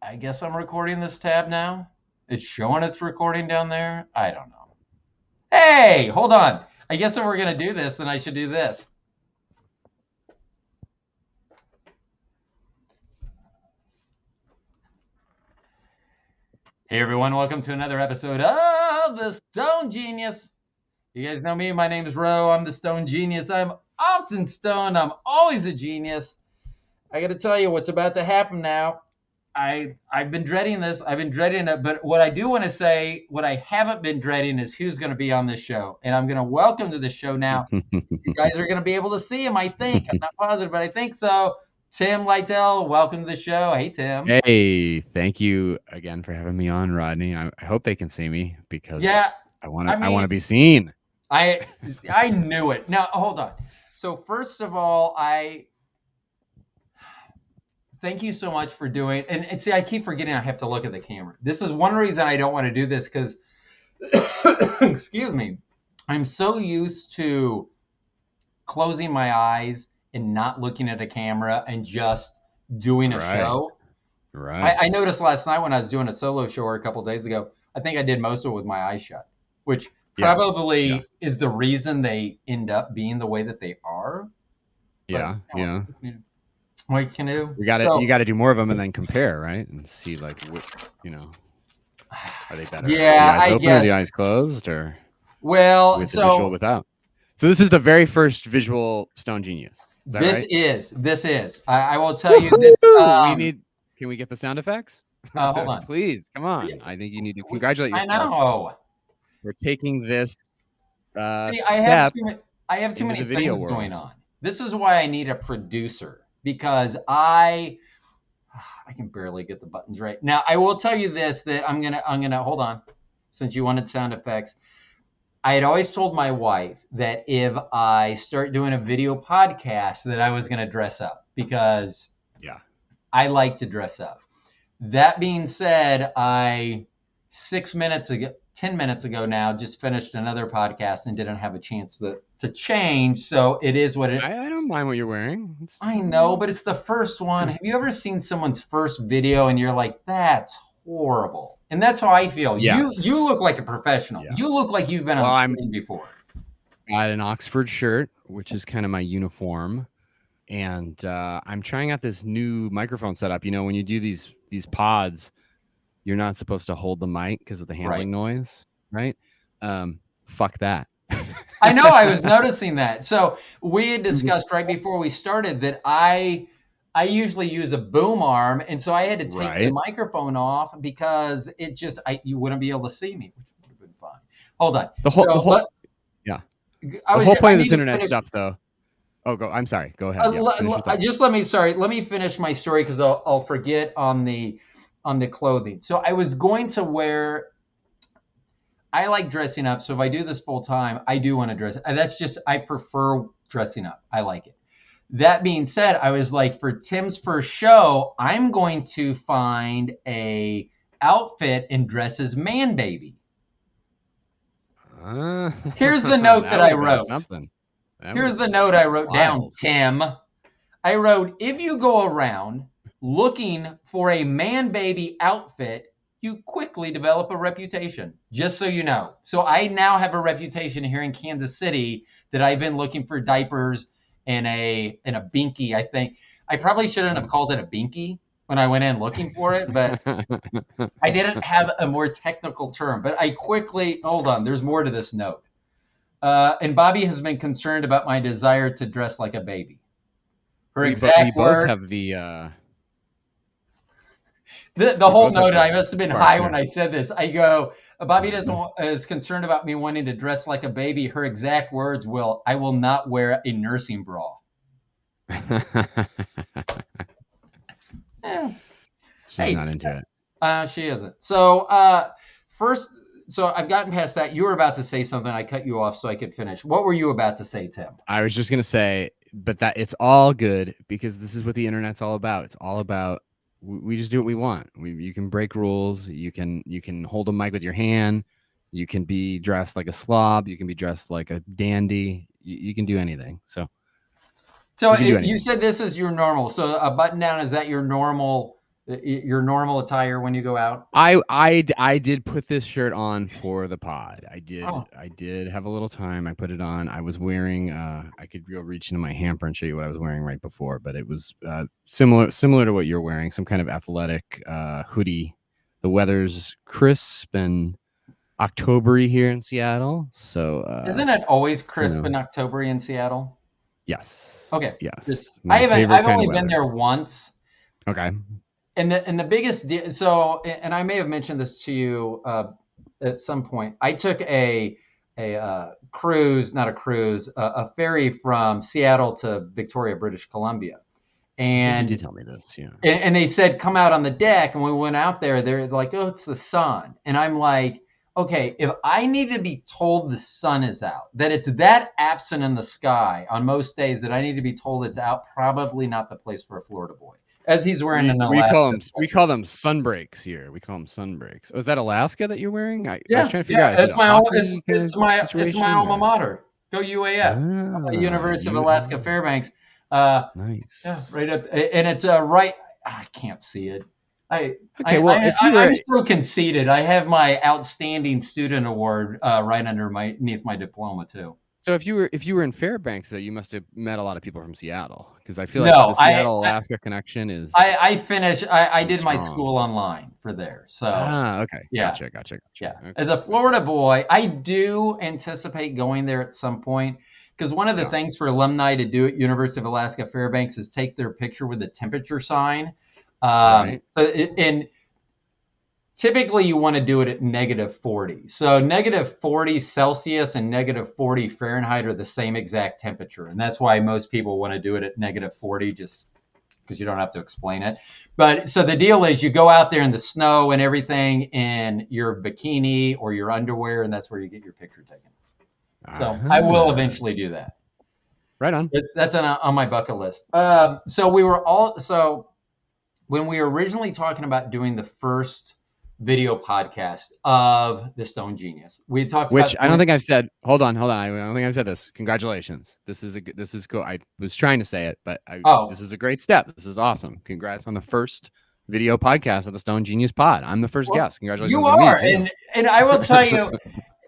I guess I'm recording this tab now. It's showing it's recording down there. I don't know. Hey, hold on. I guess if we're going to do this, then I should do this. Hey, everyone. Welcome to another episode of The Stone Genius. You guys know me. My name is Ro. I'm the Stone Genius. I'm often stoned. I'm always a genius. I got to tell you what's about to happen now. I've been dreading this. I've been dreading it. But what I do want to say, what I haven't been dreading is who's going to be on this show. And I'm going to welcome to the show now. You guys are going to be able to see him, I think. I'm not positive, but I think so. Tim Lightell, welcome to the show. Hey, Tim. Hey, thank you again for having me on, Rodney. I hope they can see me because I want to be seen. I knew it. Now, hold on. So first of all, thank you so much for doing, and see, I keep forgetting I have to look at the camera. This is one reason I don't want to do this because, excuse me, I'm so used to closing my eyes and not looking at a camera and just doing a show. Right. I noticed last night when I was doing a solo show a couple of days ago, I think I did most of it with my eyes shut, which probably is the reason they end up being the way that they are. But, yeah. What can you do? You got to do more of them and then compare, right? And see like what, are they better? Yeah, the eyes open guess. Or the eyes closed, or well, with the visual without. So this is the very first visual Stone Genius. Is that right? This is. I will tell you this. Can we get the sound effects? Hold on, please. Come on. I think you need to congratulate yourself. I know. We're taking this. See, I have too many things going on. This is why I need a producer. Because I can barely get the buttons right. Now, I will tell you this, that I'm gonna hold on, since you wanted sound effects. I had always told my wife that if I start doing a video podcast that I was gonna dress up because I like to dress up. That being said, 10 minutes ago now, just finished another podcast and didn't have a chance to change. So it is what it is. I don't mind what you're wearing. I know, but it's the first one. Have you ever seen someone's first video and you're like, that's horrible? And that's how I feel. Yes. You look like a professional. Yes. You look like you've been on screen before. I had an Oxford shirt, which is kind of my uniform. And I'm trying out this new microphone setup. When you do these pods, you're not supposed to hold the mic because of the handling noise, right? Fuck that. I know. I was noticing that. So we had discussed right before we started that I usually use a boom arm, and so I had to take the microphone off because it just you wouldn't be able to see me, which would have been fine. Hold on. The whole point of this internet stuff, though. Oh, go. I'm sorry. Go ahead. Let me finish my story because I'll forget on the clothing. So I was going to wear. I like dressing up. So if I do this full time, I do want to dress. I prefer dressing up. I like it. That being said, I was like, for Tim's first show, I'm going to find a outfit and dress as Manbaby. Here's the note that I wrote. Here's the note I wrote down, Tim. I wrote, if you go around looking for a Manbaby outfit, you quickly develop a reputation, just so you know. So I now have a reputation here in Kansas City that I've been looking for diapers and a binky, I think. I probably shouldn't have called it a binky when I went in looking for it, but I didn't have a more technical term. But I quickly, hold on, there's more to this note. And Bobby has been concerned about my desire to dress like a baby. We both have the whole note. I must have been high when I said this. I go, Bobby is concerned about me wanting to dress like a baby. Her exact words I will not wear a nursing bra. She's not into it. She isn't. So so I've gotten past that. You were about to say something. I cut you off so I could finish. What were you about to say, Tim? I was just going to say, but that it's all good because this is what the internet's all about. It's all about, we just do what we want. You can break rules. You can hold a mic with your hand. You can be dressed like a slob. You can be dressed like a dandy. You can do anything. So you said this is your normal. So a button down, is that your normal Your normal attire when you go out? I did put this shirt on for the pod. I did have a little time. I put it on. I was wearing I could go reach into my hamper and show you what I was wearing right before, but it was similar to what you're wearing, some kind of athletic hoodie. The weather's crisp and October-y here in Seattle. So isn't it always crisp in October in Seattle? Yes. Okay. Yes. I've only been there once. Okay. And the biggest deal, so, and I may have mentioned this to you at some point. I took a cruise, not a cruise, a ferry from Seattle to Victoria, British Columbia. And you did tell me this, yeah. And they said, come out on the deck. And we went out there, they're like, oh, it's the sun. And I'm like, okay, if I need to be told the sun is out, that it's that absent in the sky on most days that I need to be told it's out, probably not the place for a Florida boy. As he's wearing an Alaska. We call them sunbreaks here. We call them sunbreaks. Oh, is that Alaska that you're wearing? I was trying to figure out. It's my alma mater. Go UAF, University of Alaska Fairbanks. Nice. Yeah, right up, and it's right. I can't see it. I'm so conceited. I have my outstanding student award right underneath my diploma too. So if you were in Fairbanks, though, you must have met a lot of people from Seattle, because I feel like the Seattle Alaska connection is. I finished. I did my school online for there. So okay. Yeah. Gotcha. Yeah. Okay. As a Florida boy, I do anticipate going there at some point, because one of the things for alumni to do at University of Alaska Fairbanks is take their picture with the temperature sign. Right. And typically you want to do it at -40. So -40 Celsius and -40 Fahrenheit are the same exact temperature. And that's why most people want to do it at -40, just because you don't have to explain it. But so the deal is you go out there in the snow and everything in your bikini or your underwear, and that's where you get your picture taken. So I will eventually do that. Right on. That's on my bucket list. So when we were originally talking about doing the first video podcast of the Stone Genius, we talked about, which I don't think I've said. Hold on. I don't think I've said this. Congratulations. This is cool. I was trying to say it, but this is a great step. This is awesome. Congrats on the first video podcast of the Stone Genius Pod. I'm the first guest. Congratulations. You are, and I will tell you.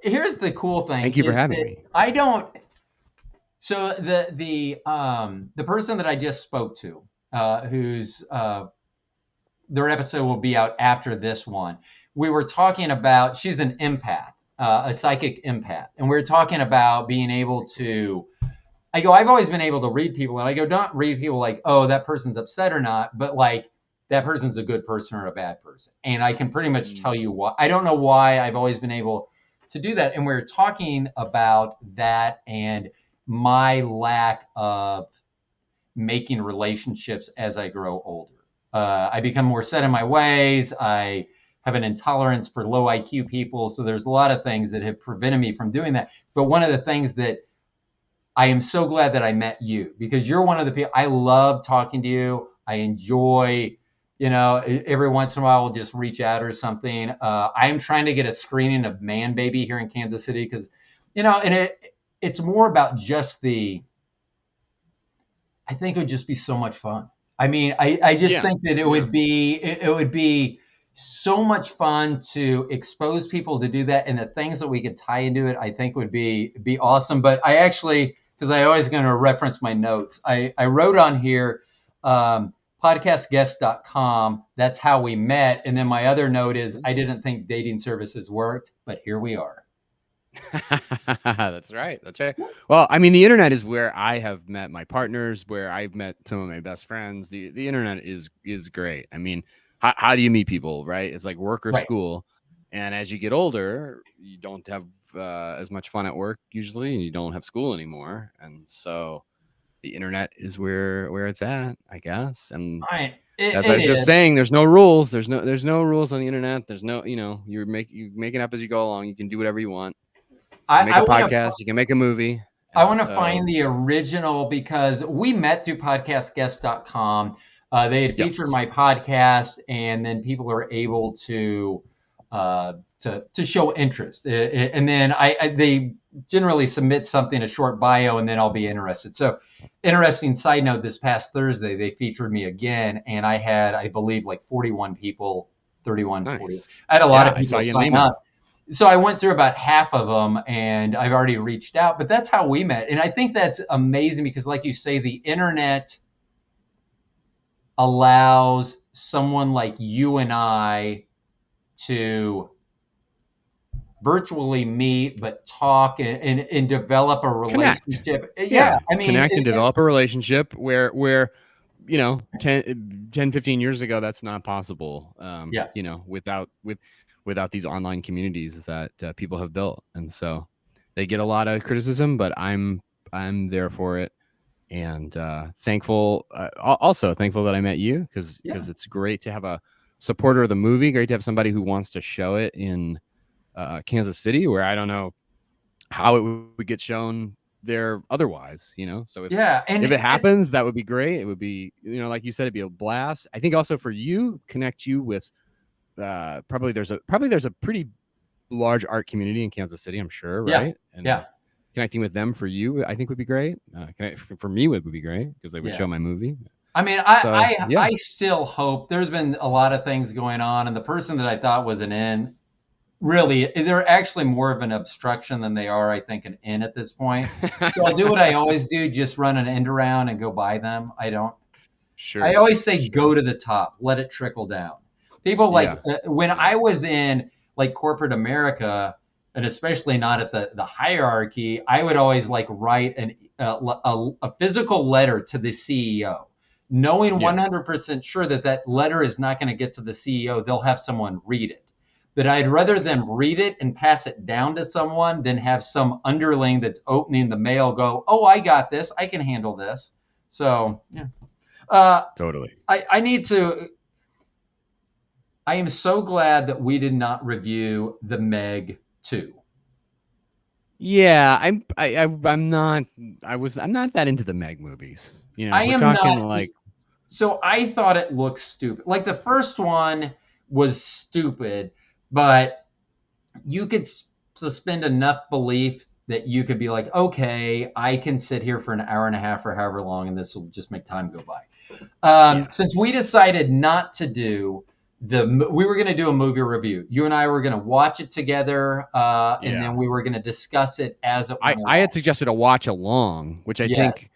Here's the cool thing. Thank you for having me. I don't. So the person that I just spoke to, who's their episode will be out after this one. We were talking about, she's an empath, a psychic empath, and we were talking about being able to. I've always been able to read people, and I go, don't read people like, oh, that person's upset or not, but like that person's a good person or a bad person, and I can pretty much tell you why. I don't know why I've always been able to do that. And we're talking about that and my lack of making relationships as I grow older. I become more set in my ways. I have an intolerance for low IQ people. So there's a lot of things that have prevented me from doing that. But one of the things that I am so glad that I met you, because you're one of the people, I love talking to you. I enjoy, every once in a while we'll just reach out or something. I'm trying to get a screening of Manbaby here in Kansas City because, and it's more about just I think it would just be so much fun. I mean, I just think that it would be so much fun to expose people to do that, and the things that we could tie into it, I think would be awesome. But I actually, because I always going to reference my notes, I wrote on here, podcastguest.com. That's how we met. And then my other note is I didn't think dating services worked, but here we are. That's right. Well, I mean, the internet is where I have met my partners, where I've met some of my best friends. The internet is great. I mean, how do you meet people, right? It's like work or school. And as you get older, you don't have as much fun at work usually, and you don't have school anymore. And so the internet is where it's at, I guess. And as I was just saying, there's no rules. There's no rules on the internet. There's no, you make it up as you go along. You can do whatever you want. You make a podcast. You can make a movie. I want to find the original, because we met through podcastguest.com. They had featured my podcast, and then people are able to show interest. And then generally submit something, a short bio, and then I'll be interested. So, interesting side note, this past Thursday, they featured me again, and I had, I believe, like 41 people, 31, Nice. 40. I had a lot of people I saw sign up. So I went through about half of them, and I've already reached out, but that's how we met. And I think that's amazing because, like you say, the internet allows someone like you and I to virtually meet, but talk and develop a relationship. Connect. Yeah. I mean, connect and develop a relationship where, 10, 15 years ago, that's not possible. Without these online communities that people have built. And so they get a lot of criticism, but I'm there for it. And thankful, also thankful that I met you because it's great to have a supporter of the movie. Great to have somebody who wants to show it in Kansas City, where I don't know how it would get shown there otherwise. So if it happens, that would be great. It would be, like you said, it'd be a blast. I think also for you, connect you with probably there's a pretty large art community in Kansas City, I'm sure, right? And connecting with them for you, I think would be great. For me, it would be great because they would show my movie. I mean, I still hope. There's been a lot of things going on, and the person that I thought was an in, really, they're actually more of an obstruction than they are, I think, an in at this point. So I'll do what I always do, just run an end around and go buy them. I don't. Sure. I always say go to the top, let it trickle down. People when I was in like corporate America, and especially not at the hierarchy, I would always like write a physical letter to the CEO, knowing 100% sure that letter is not going to get to the CEO. They'll have someone read it. But I'd rather them read it and pass it down to someone than have some underling that's opening the mail go, oh, I got this. I can handle this. So, totally. I am so glad that we did not review The Meg 2. Yeah, I'm not that into the Meg movies. I am not. So I thought it looked stupid. Like the first one was stupid, but you could suspend enough belief that you could be like, okay, I can sit here for an hour and a half or however long, and this will just make time go by. Since we decided not to do we were going to do a movie review. You and I were going to watch it together, and then we were going to discuss it as it went along. I had suggested a watch along, which I think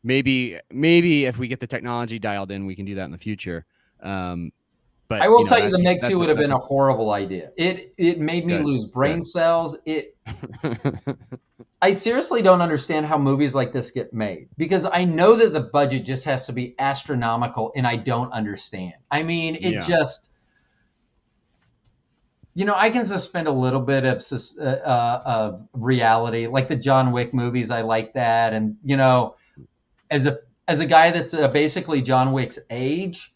maybe if we get the technology dialed in, we can do that in the future. But I will tell you, the Meg 2 would have been a horrible idea. It made me lose brain cells. I seriously don't understand how movies like this get made, because I know that the budget just has to be astronomical, and I don't understand. I mean, it just, I can suspend a little bit of reality, like the John Wick movies. I like that, and as a guy that's basically John Wick's age,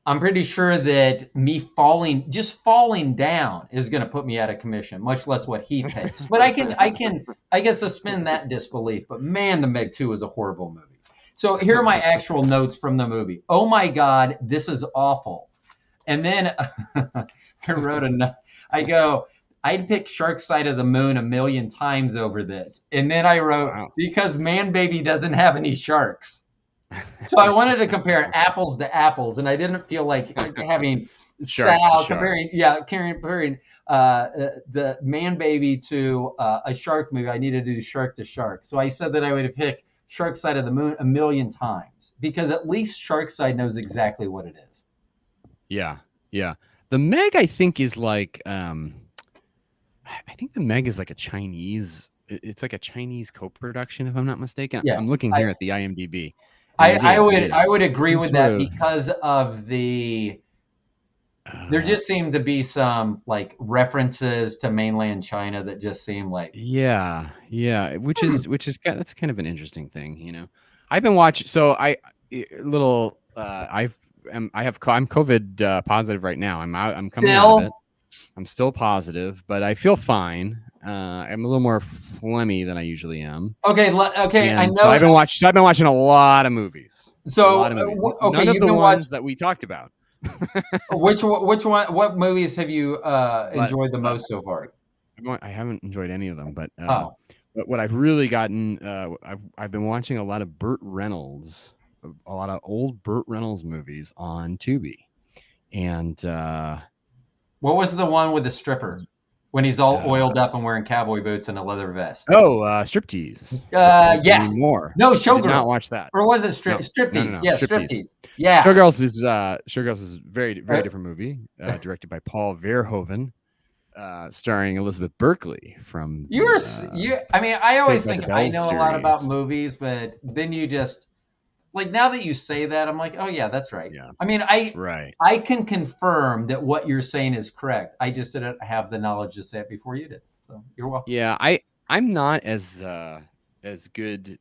I'm pretty sure that me falling down is going to put me out of commission, much less what he takes. But I can suspend that disbelief. But man, The Meg 2 is a horrible movie. So here are my actual notes from the movie. Oh my God, this is awful. And then I wrote I'd pick Shark Side of the Moon 1,000,000 times over this. And then I wrote, because Manbaby doesn't have any sharks. So I wanted to compare apples to apples, and I didn't feel like having comparing the Manbaby to a shark movie. I needed to do shark to shark. So I said that I would pick Shark Side of the Moon 1,000,000 times, because at least Shark Side knows exactly what it is. Yeah. The Meg, I think, is like I think the Meg is like a Chinese. It's like a Chinese co-production, if I'm not mistaken. Yeah, I'm looking here at the IMDb. I would agree with that because of there just seemed to be some like references to mainland China that just seem like which is that's kind of an interesting thing, I've been watching, so I'm COVID positive right now. I'm coming out of it. I'm still positive, but I feel fine. I'm a little more phlegmy than I usually am. Okay. I know. So I've been watching a lot of movies. So none of the ones that we talked about. Which one? What movies have you enjoyed the most so far? I haven't enjoyed any of them, but Oh, what I've really gotten, I've been watching a lot of Burt Reynolds, a lot of old Burt Reynolds movies on Tubi, and what was the one with the stripper when he's all oiled up and wearing cowboy boots and a leather vest? Striptease. Yeah. More. No, I did not Showgirl. watch that. Or was it No. Striptease? Yeah, Striptease. Yeah. Showgirls is very different movie, directed by Paul Verhoeven, starring Elizabeth Berkley from. I mean, I always Saved by think the I Bell know a lot about series. movies, but then you just like now that you say that, I'm like, oh yeah, that's right. Yeah. I mean, I can confirm that what you're saying is correct. I just didn't have the knowledge to say it before you did. So you're welcome. Yeah, I'm not as good.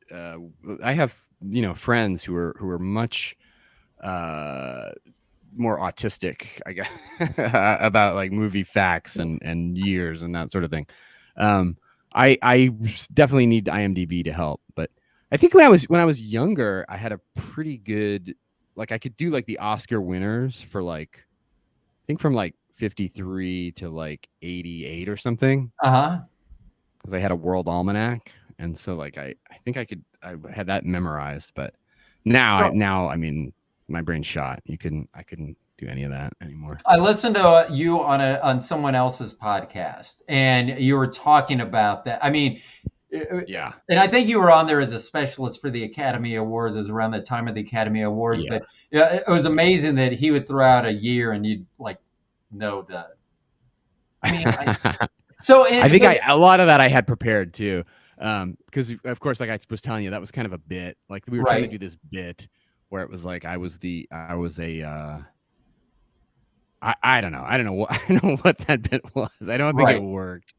I have friends who are much more autistic, I guess, about like movie facts and years and that sort of thing. I definitely need IMDb to help, but I think when I was younger, I had a pretty good, like I could do like the Oscar winners for like, I think from like 53 to like 88 or something. Because I had a world almanac, and so like I think I had that memorized, but now I mean my brain's shot. I couldn't do any of that anymore. I listened to you on someone else's podcast, and you were talking about that. I mean, yeah, and I think you were on there as a specialist for the Academy Awards. It was around the time of the Academy Awards, but yeah, it was amazing that he would throw out a year and you'd like know that. I mean, I think a lot of that I had prepared too, because of course, like I was telling you, that was kind of a bit. Like we were trying to do this bit where it was like I was a I don't know what that bit was. I don't think it worked,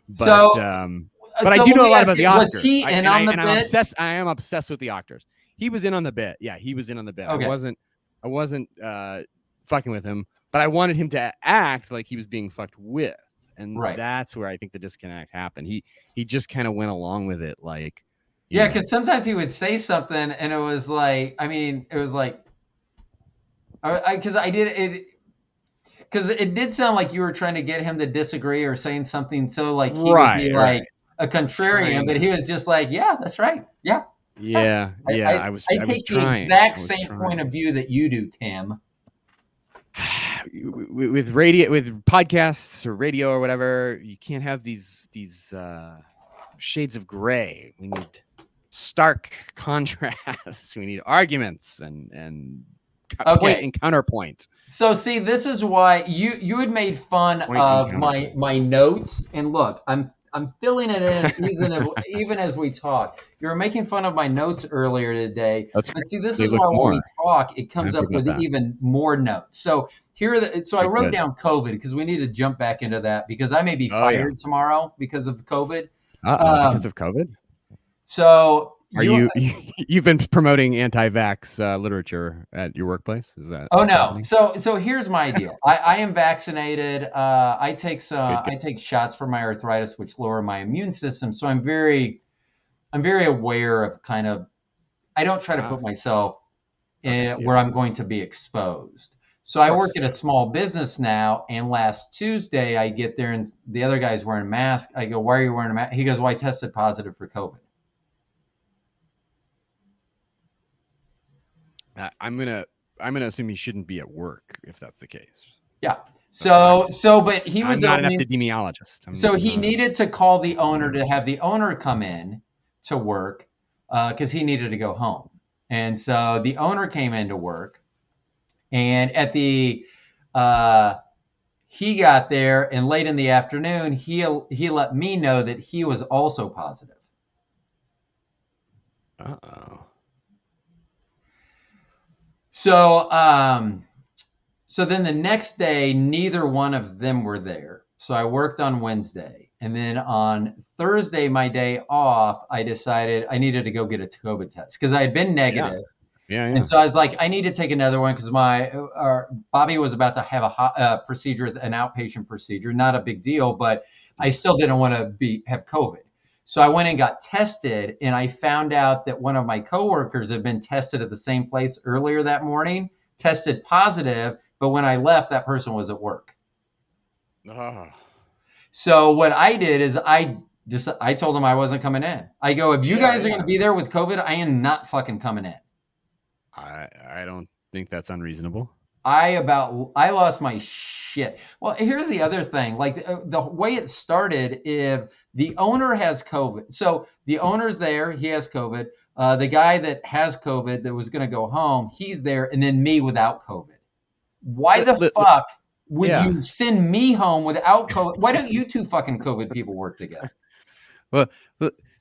but but I do know a lot about the Oscars. Was he in on the bit? I am obsessed with the Oscars. He was in on the bit. Yeah, he was in on the bit. Okay. I wasn't fucking with him, but I wanted him to act like he was being fucked with. And that's where I think the disconnect happened. He just kind of went along with it, like because sometimes he would say something, and it was like, I mean, it was like, because it did sound like you were trying to get him to disagree or saying something so like he would be like a contrarian, but he was just like, yeah, that's right, yeah. I take the exact same point of view that you do, Tim. With podcasts or radio or whatever, you can't have these shades of gray. We need stark contrasts. We need arguments and point and counterpoint. So see, this is why you had made fun of my notes, and look, I'm filling it in even as we talk. You were making fun of my notes earlier today. But see, this is why when we talk, it comes up with even more notes. So I wrote down COVID because we need to jump back into that because I may be fired tomorrow because of COVID. Because of COVID? So you've been promoting anti-vax literature at your workplace? Is that? Oh no. Happening? So here's my deal. I am vaccinated. I take shots for my arthritis, which lower my immune system. So I'm very aware of kind of. I don't try to put myself where I'm going to be exposed. So I work at a small business now, and last Tuesday I get there and the other guy's wearing a mask. I go, "Why are you wearing a mask?" He goes, "Well, I tested positive for COVID." I'm gonna assume he shouldn't be at work if that's the case. Yeah. But he was not an epidemiologist. So he needed to call the owner to have the owner come in to work because he needed to go home. And so the owner came into work, and at the he got there, and late in the afternoon he let me know that he was also positive. Uh-oh. So then the next day, neither one of them were there. So I worked on Wednesday. And then on Thursday, my day off, I decided I needed to go get a COVID test because I had been negative. Yeah. And so I was like, I need to take another one because Bobby was about to have a procedure, an outpatient procedure, not a big deal, but I still didn't want to have COVID. So I went and got tested, and I found out that one of my coworkers had been tested at the same place earlier that morning, tested positive, but when I left, that person was at work. Oh. So what I did is I told them I wasn't coming in. I go, if you guys are going to be there with COVID, I am not fucking coming in. I don't think that's unreasonable. I lost my shit. Well, here's the other thing. Like the way it started, if the owner has COVID, so the owner's there, he has COVID. The guy that has COVID that was going to go home, he's there, and then me without COVID. Why the fuck would you send me home without COVID? Why don't you two fucking COVID people work together? Well,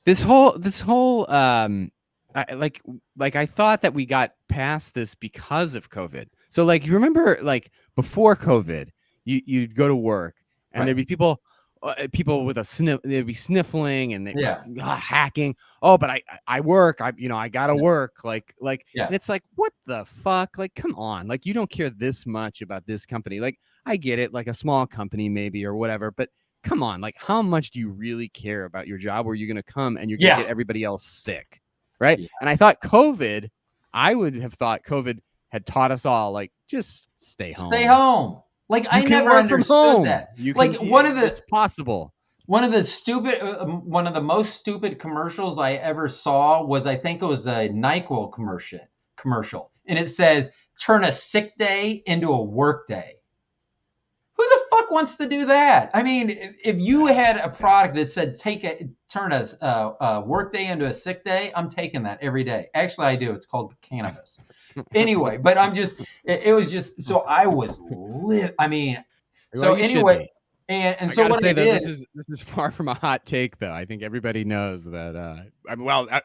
this whole I thought that we got past this because of COVID. So like you remember like before COVID, you'd go to work and there'd be people with a sniff, they'd be sniffling and they hacking. Oh, but I work. I gotta work. Like and it's like, what the fuck? Like, come on. Like, you don't care this much about this company. Like, I get it, like a small company maybe or whatever, but come on, like how much do you really care about your job where you're gonna come and you're gonna get everybody else sick? Right. And I thought I would have thought COVID had taught us all, like, just stay home. Stay home. Like, I never understood that. It's possible. One of the most stupid commercials I ever saw was, I think it was a NyQuil commercial. And it says, turn a sick day into a work day. Who the fuck wants to do that? I mean, if you had a product that said turn a work day into a sick day, I'm taking that every day. Actually, I do. It's called cannabis. Anyway, but it was just, so I was lit. I mean, so anyway, and so what I did, this is far from a hot take, though. I think everybody knows that.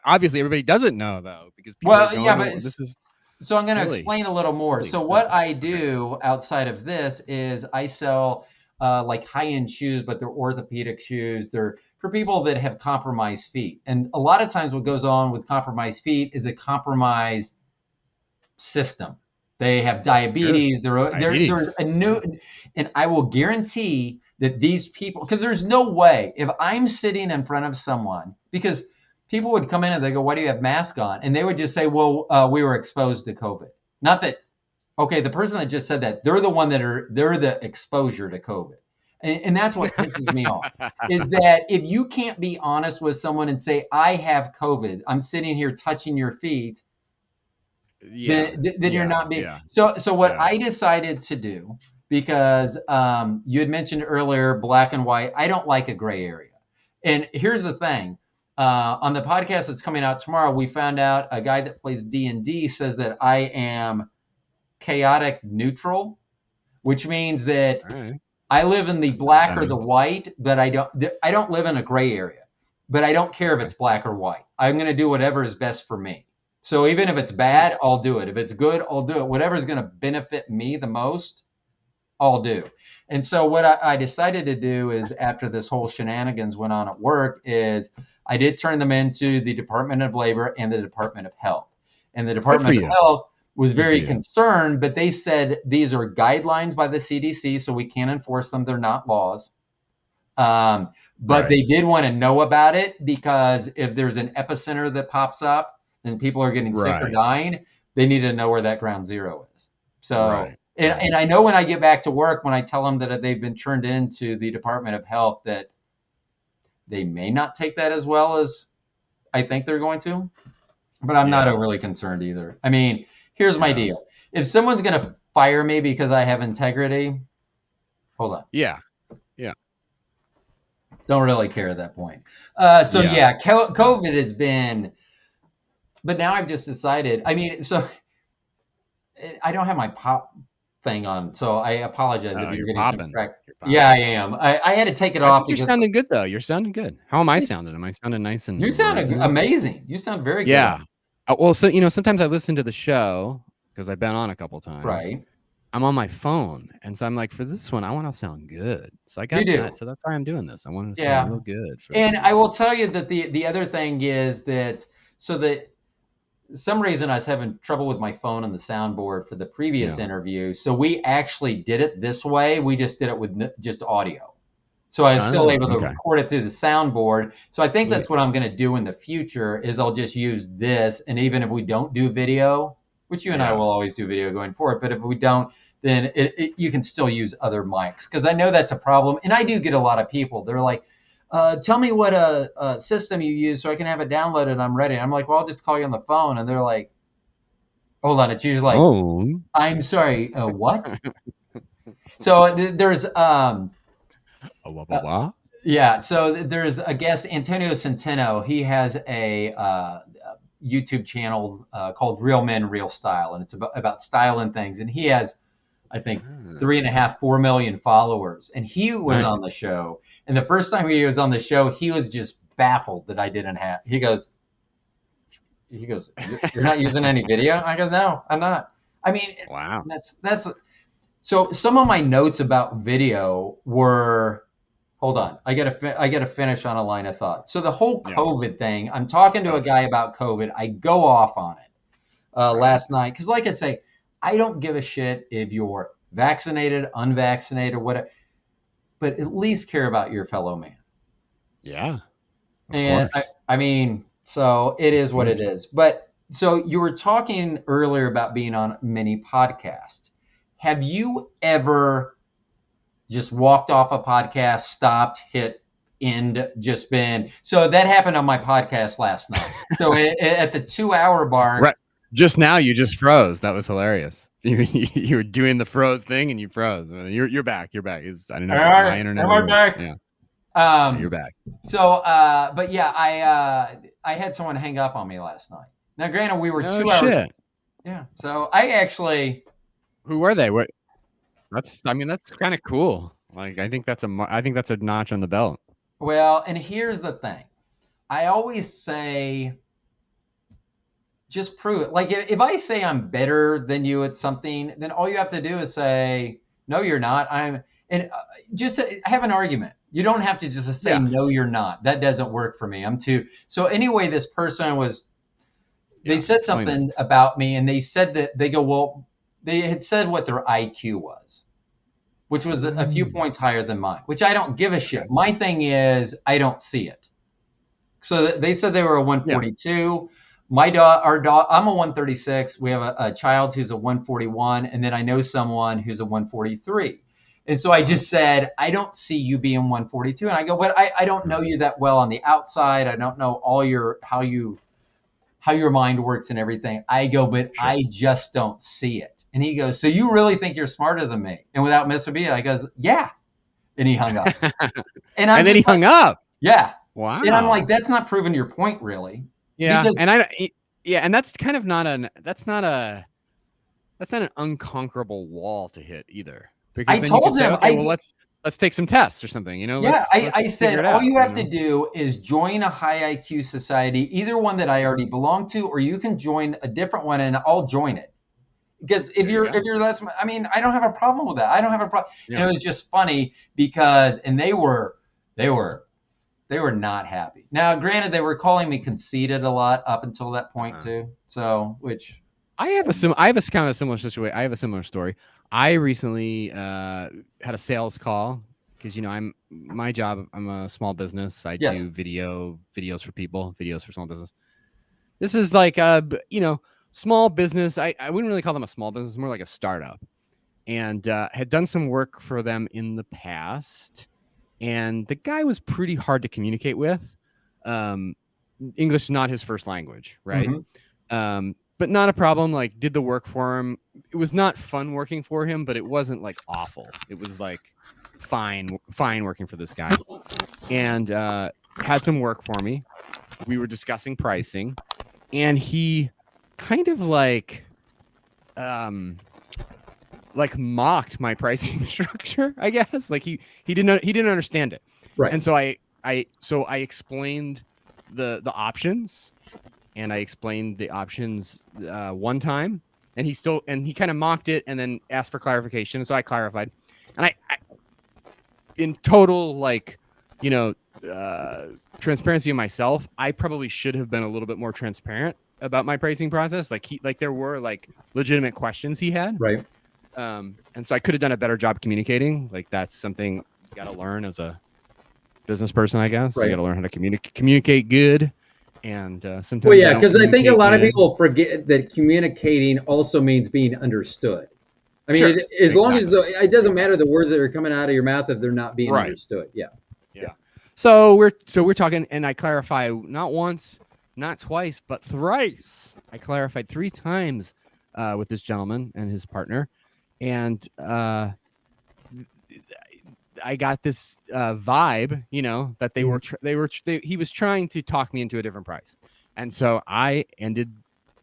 Obviously everybody doesn't know, though, because people are going, but this is. So I'm going to explain a little more. So what I do outside of this is I sell like high-end shoes, but they're orthopedic shoes. They're for people that have compromised feet. And a lot of times what goes on with compromised feet is a compromised system. They have diabetes. Sure. They're a new, and I will guarantee that these people, because there's no way if I'm sitting in front of someone, because people would come in and they go, why do you have mask on? And they would just say, well, we were exposed to COVID. Not that, okay, the person that just said that, they're the exposure to COVID. And that's what pisses me off, is that if you can't be honest with someone and say, I have COVID, I'm sitting here touching your feet, then you're not being. So what I decided to do, because you had mentioned earlier, black and white, I don't like a gray area. And here's the thing. On the podcast that's coming out tomorrow, we found out a guy that plays D&D says that I am chaotic neutral, which means that I live in the black or the white, but I don't live in a gray area. But I don't care if it's black or white. I'm going to do whatever is best for me. So even if it's bad, I'll do it. If it's good, I'll do it. Whatever is going to benefit me the most, I'll do. And so what I decided to do is, after this whole shenanigans went on at work, is I did turn them into the Department of Labor and the Department of Health. And the Department of Health was very concerned, but they said these are guidelines by the CDC, so we can't enforce them. They're not laws. But they did want to know about it, because if there's an epicenter that pops up and people are getting sick or dying, they need to know where that ground zero is. So, and I know when I get back to work, when I tell them that they've been turned into the Department of Health, that they may not take that as well as I think they're going to, but I'm not overly concerned either. I mean, here's my deal. If someone's going to fire me because I have integrity, hold on. Yeah. Don't really care at that point. COVID has been, but now I've just decided, I mean, so I don't have my pop thing on, so I apologize if you're getting popping. Some crack. Yeah, I am. I had to take it off. You're sounding good, though. You're sounding good. How am I sounding? Am I sounding nice and? You sound amazing. You sound very good. Yeah. Well, so sometimes I listen to the show because I've been on a couple times. Right. I'm on my phone, and so I'm like, for this one, I want to sound good. So I got that. So that's why I'm doing this. I want to sound real good. And I will tell you that the other thing is that some reason I was having trouble with my phone and the soundboard for the previous interview. So we actually did it this way. We just did it with just audio. So I was still able to record it through the soundboard. So I think that's what I'm going to do in the future, is I'll just use this. And even if we don't do video, which you and I will always do video going forward, but if we don't, then you can still use other mics, because I know that's a problem. And I do get a lot of people. They're like, tell me what a system you use so I can have it downloaded and I'm ready. I'm like, well, I'll just call you on the phone. And they're like, hold on. It's usually like, I'm sorry, what? So there's yeah. So there's a guest, Antonio Centeno. He has a YouTube channel called Real Men, Real Style, and it's about style and things. And he has, I think, 3.5, 4 million followers. And he was on the show. And the first time he was on the show, he was just baffled that I didn't have. He goes, you're not using any video? I go, no, I'm not. I mean, wow. That's so. Some of my notes about video were. Hold on, I gotta finish on a line of thought. So the whole COVID thing, I'm talking to a guy about COVID. I go off on it last night because, like I say, I don't give a shit if you're vaccinated, unvaccinated, whatever, but at least care about your fellow man. Yeah. And I mean, so it is what it is. But so you were talking earlier about being on many podcasts. Have you ever just walked off a podcast, stopped, hit end, just been? So that happened on my podcast last night. So at the 2-hour bar. Right. Just now you just froze. That was hilarious. You were doing the froze thing and you froze. You're back. You're back. I don't know. My internet. Am I back? Yeah. You're back. So, but yeah, I had someone hang up on me last night. Now, granted, we were 2 hours. Shit. Yeah. So I actually. Who were they? What? That's kind of cool. Like, I think that's a notch on the belt. Well, and here's the thing. I always say, just prove it. Like, if I say I'm better than you at something, then all you have to do is say, no, you're not. Just have an argument. You don't have to just say, no, you're not. That doesn't work for me. I'm too. So anyway, this person they said something about me, and they said that they had said what their IQ was, which was a few points higher than mine, which I don't give a shit. My thing is, I don't see it. So they said they were a 142. Yeah. I'm a 136. We have a child who's a 141, and then I know someone who's a 143. And so I just said, I don't see you being 142. And I go, but I don't know you that well on the outside. I don't know how your mind works and everything. I go, but sure. I just don't see it. And he goes, so you really think you're smarter than me? And without missing a beat, I goes, yeah. And he hung up. And then he hung up. Yeah. Wow. And I'm like, that's not proving your point, really. Yeah. And that's kind of not an unconquerable wall to hit either. Because I told him, okay, let's take some tests or something, you know? Yeah, I said, all you have to do is join a high IQ society, either one that I already belong to, or you can join a different one and I'll join it. Because if you're I don't have a problem with that. I don't have a problem. Yeah. And it was just funny because, and they were not happy. Now, granted, they were calling me conceited a lot up until that point too. So, which I have a kind of similar situation. I have a similar story. I recently had a sales call because, my job, I'm a small business. I do videos for people, videos for small business. This is like small business. I wouldn't really call them a small business, more like a startup, and had done some work for them in the past. And the guy was pretty hard to communicate with. English is not his first language, right? Mm-hmm. But not a problem. Like, did the work for him. It was not fun working for him, but it wasn't like awful. It was like fine working for this guy. And had some work for me. We were discussing pricing, and he kind of like mocked my pricing structure, I guess. Like he didn't understand it. Right. And so I explained the options, and I explained the options one time, and he kind of mocked it and then asked for clarification. So I clarified, and I in total, transparency of myself, I probably should have been a little bit more transparent about my pricing process. There were legitimate questions he had. Right. And so I could have done a better job communicating. Like, that's something you got to learn as a business person, I guess. Right. You got to learn how to communicate good. And sometimes. Well, yeah, because I think a lot of people forget that communicating also means being understood. I mean, as long as it doesn't matter the words that are coming out of your mouth if they're not being understood. Yeah. So we're talking, and I clarify not once, not twice, but thrice. I clarified 3 times with this gentleman and his partner, and I got this vibe, that he was trying to talk me into a different price, and so I ended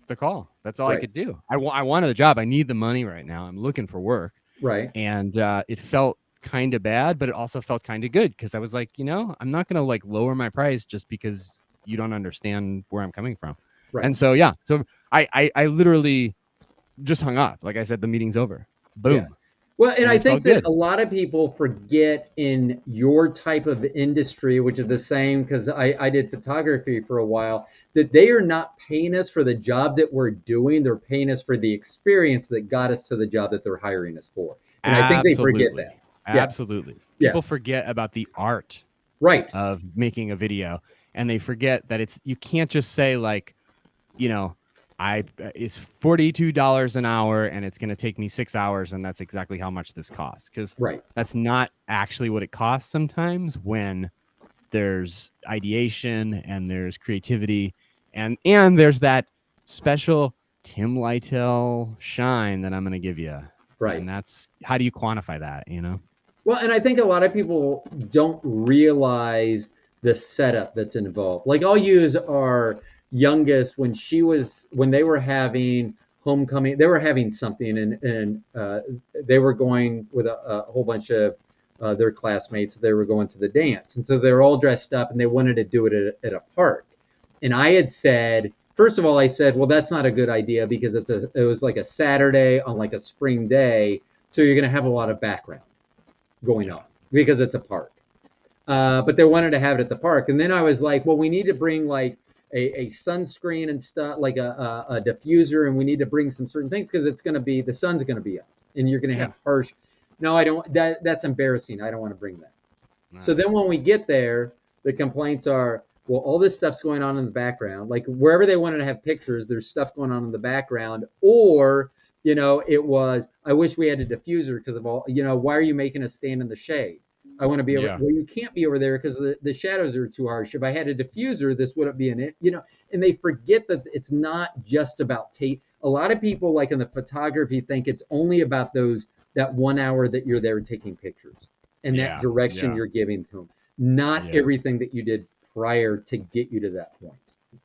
the call. That's all I could do. I wanted the job. I need the money right now. I'm looking for work. Right. And it felt kind of bad, but it also felt kind of good because I was like, I'm not going to like lower my price just because you don't understand where I'm coming from. Right. And so, so I literally just hung up. Like I said, the meeting's over. Boom. Yeah. Well, and I think that a lot of people forget in your type of industry, which is the same because I did photography for a while, that they are not paying us for the job that we're doing. They're paying us for the experience that got us to the job that they're hiring us for. And I think they forget that. Absolutely. People forget about the art of making a video, and they forget that you can't just say like, it's $42 an hour and it's going to take me 6 hours and that's exactly how much this costs, because that's not actually what it costs sometimes when there's ideation and there's creativity and there's that special Tim Lightell shine that I'm going to give you. Right. And that's, how do you quantify that, Well, and I think a lot of people don't realize the setup that's involved. Like I'll use our youngest when they were having homecoming, they were having something and they were going with a whole bunch of their classmates. They were going to the dance. And so they were all dressed up and they wanted to do it at a park. And I had said, first of all, I said, well, that's not a good idea because it was like a Saturday on like a spring day. So you're going to have a lot of background going on because it's a park. But they wanted to have it at the park. And then I was like, well, we need to bring like a sunscreen and stuff, like a diffuser, and we need to bring some certain things because the sun's going to be up and you're going to have harsh. No, I don't. That's embarrassing. I don't want to bring that. No. So then when we get there, the complaints are, well, all this stuff's going on in the background. Like wherever they wanted to have pictures, there's stuff going on in the background. Or, it was, I wish we had a diffuser because of all, why are you making us stand in the shade? I want to be over. Well, you can't be over there because the shadows are too harsh. If I had a diffuser, this wouldn't be and they forget that it's not just about tape. A lot of people, like in the photography, think it's only about that 1 hour that you're there taking pictures and that direction you're giving to them. Not everything that you did prior to get you to that point.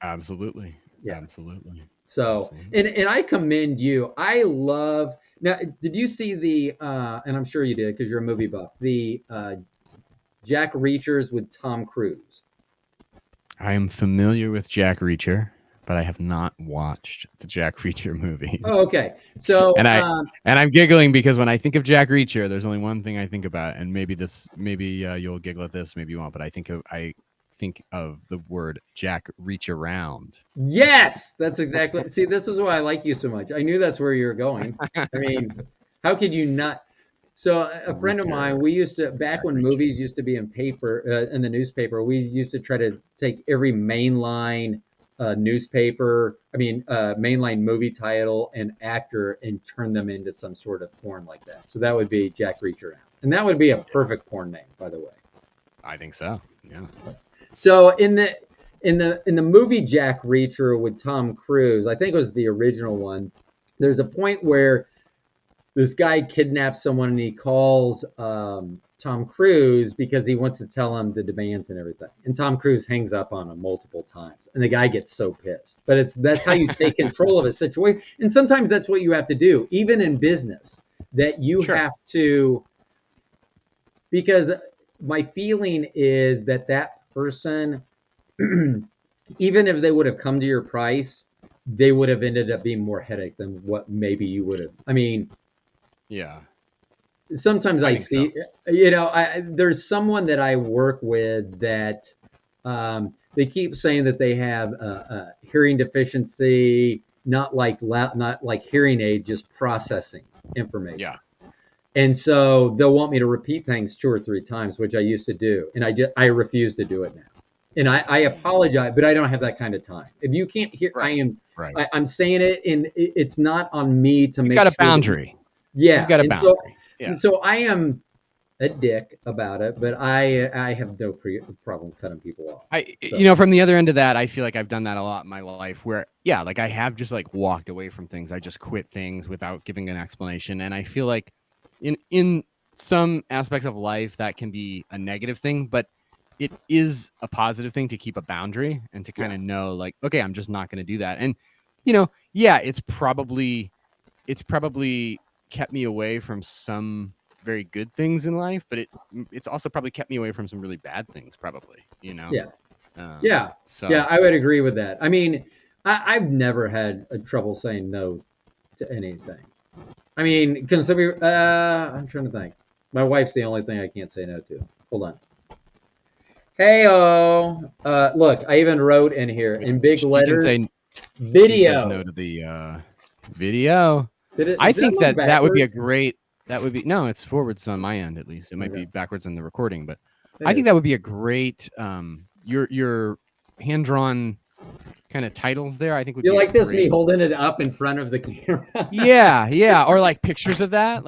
Absolutely. Yeah. Absolutely. So, and I commend you. I love. Now, did you see and I'm sure you did because you're a movie buff, the Jack Reachers with Tom Cruise? I am familiar with Jack Reacher, but I have not watched the Jack Reacher movies. Oh, okay. So, and I'm giggling because when I think of Jack Reacher, there's only one thing I think about, and maybe you'll giggle at this, maybe you won't, but I think of the word Jack Reach Around. Yes, that's exactly. See, this is why I like you so much. I knew that's where you were going. I mean, how could you not? So a friend of mine, we used to, back when movies used to be in paper, in the newspaper, we used to try to take every mainline mainline movie title and actor and turn them into some sort of porn like that. So that would be Jack Reach Around. And that would be a perfect porn name, by the way. I think so. Yeah. So in the movie Jack Reacher with Tom Cruise, I think it was the original one, there's a point where this guy kidnaps someone and he calls Tom Cruise because he wants to tell him the demands and everything. And Tom Cruise hangs up on him multiple times. And the guy gets so pissed. But that's how you take control of a situation. And sometimes that's what you have to do, even in business, that you have to, because my feeling is that person, even if they would have come to your price, they would have ended up being more headache than what maybe you would have. I mean, yeah. Sometimes I see, so. There's someone that I work with that they keep saying that they have a hearing deficiency, not like hearing aid, just processing information. Yeah. And so they'll want me to repeat things 2 or 3 times, which I used to do, and I refuse to do it now. And I apologize, but I don't have that kind of time. If you can't hear, I'm saying it, and it's not on me to make. You got a boundary. Yeah. You've got a boundary. So I am a dick about it, but I have no problem cutting people off. From the other end of that, I feel like I've done that a lot in my life where, like I have just like walked away from things. I just quit things without giving an explanation. And I feel like in some aspects of life that can be a negative thing, but it is a positive thing to keep a boundary and to kind of know like, okay, I'm just not going to do that. And, it's probably kept me away from some very good things in life, but it's also probably kept me away from some really bad things, probably, So I would agree with that. I mean, I've never had a trouble saying no to anything. I mean, I'm trying to think. My wife's the only thing I can't say no to. Hold on. Hey-oh. Look, I even wrote in here in big letters, video. She says no to the video. I think that would be a great, no, it's forwards on my end, at least. It might be backwards in the recording, but I think that would be a great, your hand-drawn kind of titles there. I think would be like this, me holding it up in front of the camera. yeah. Or like pictures of that.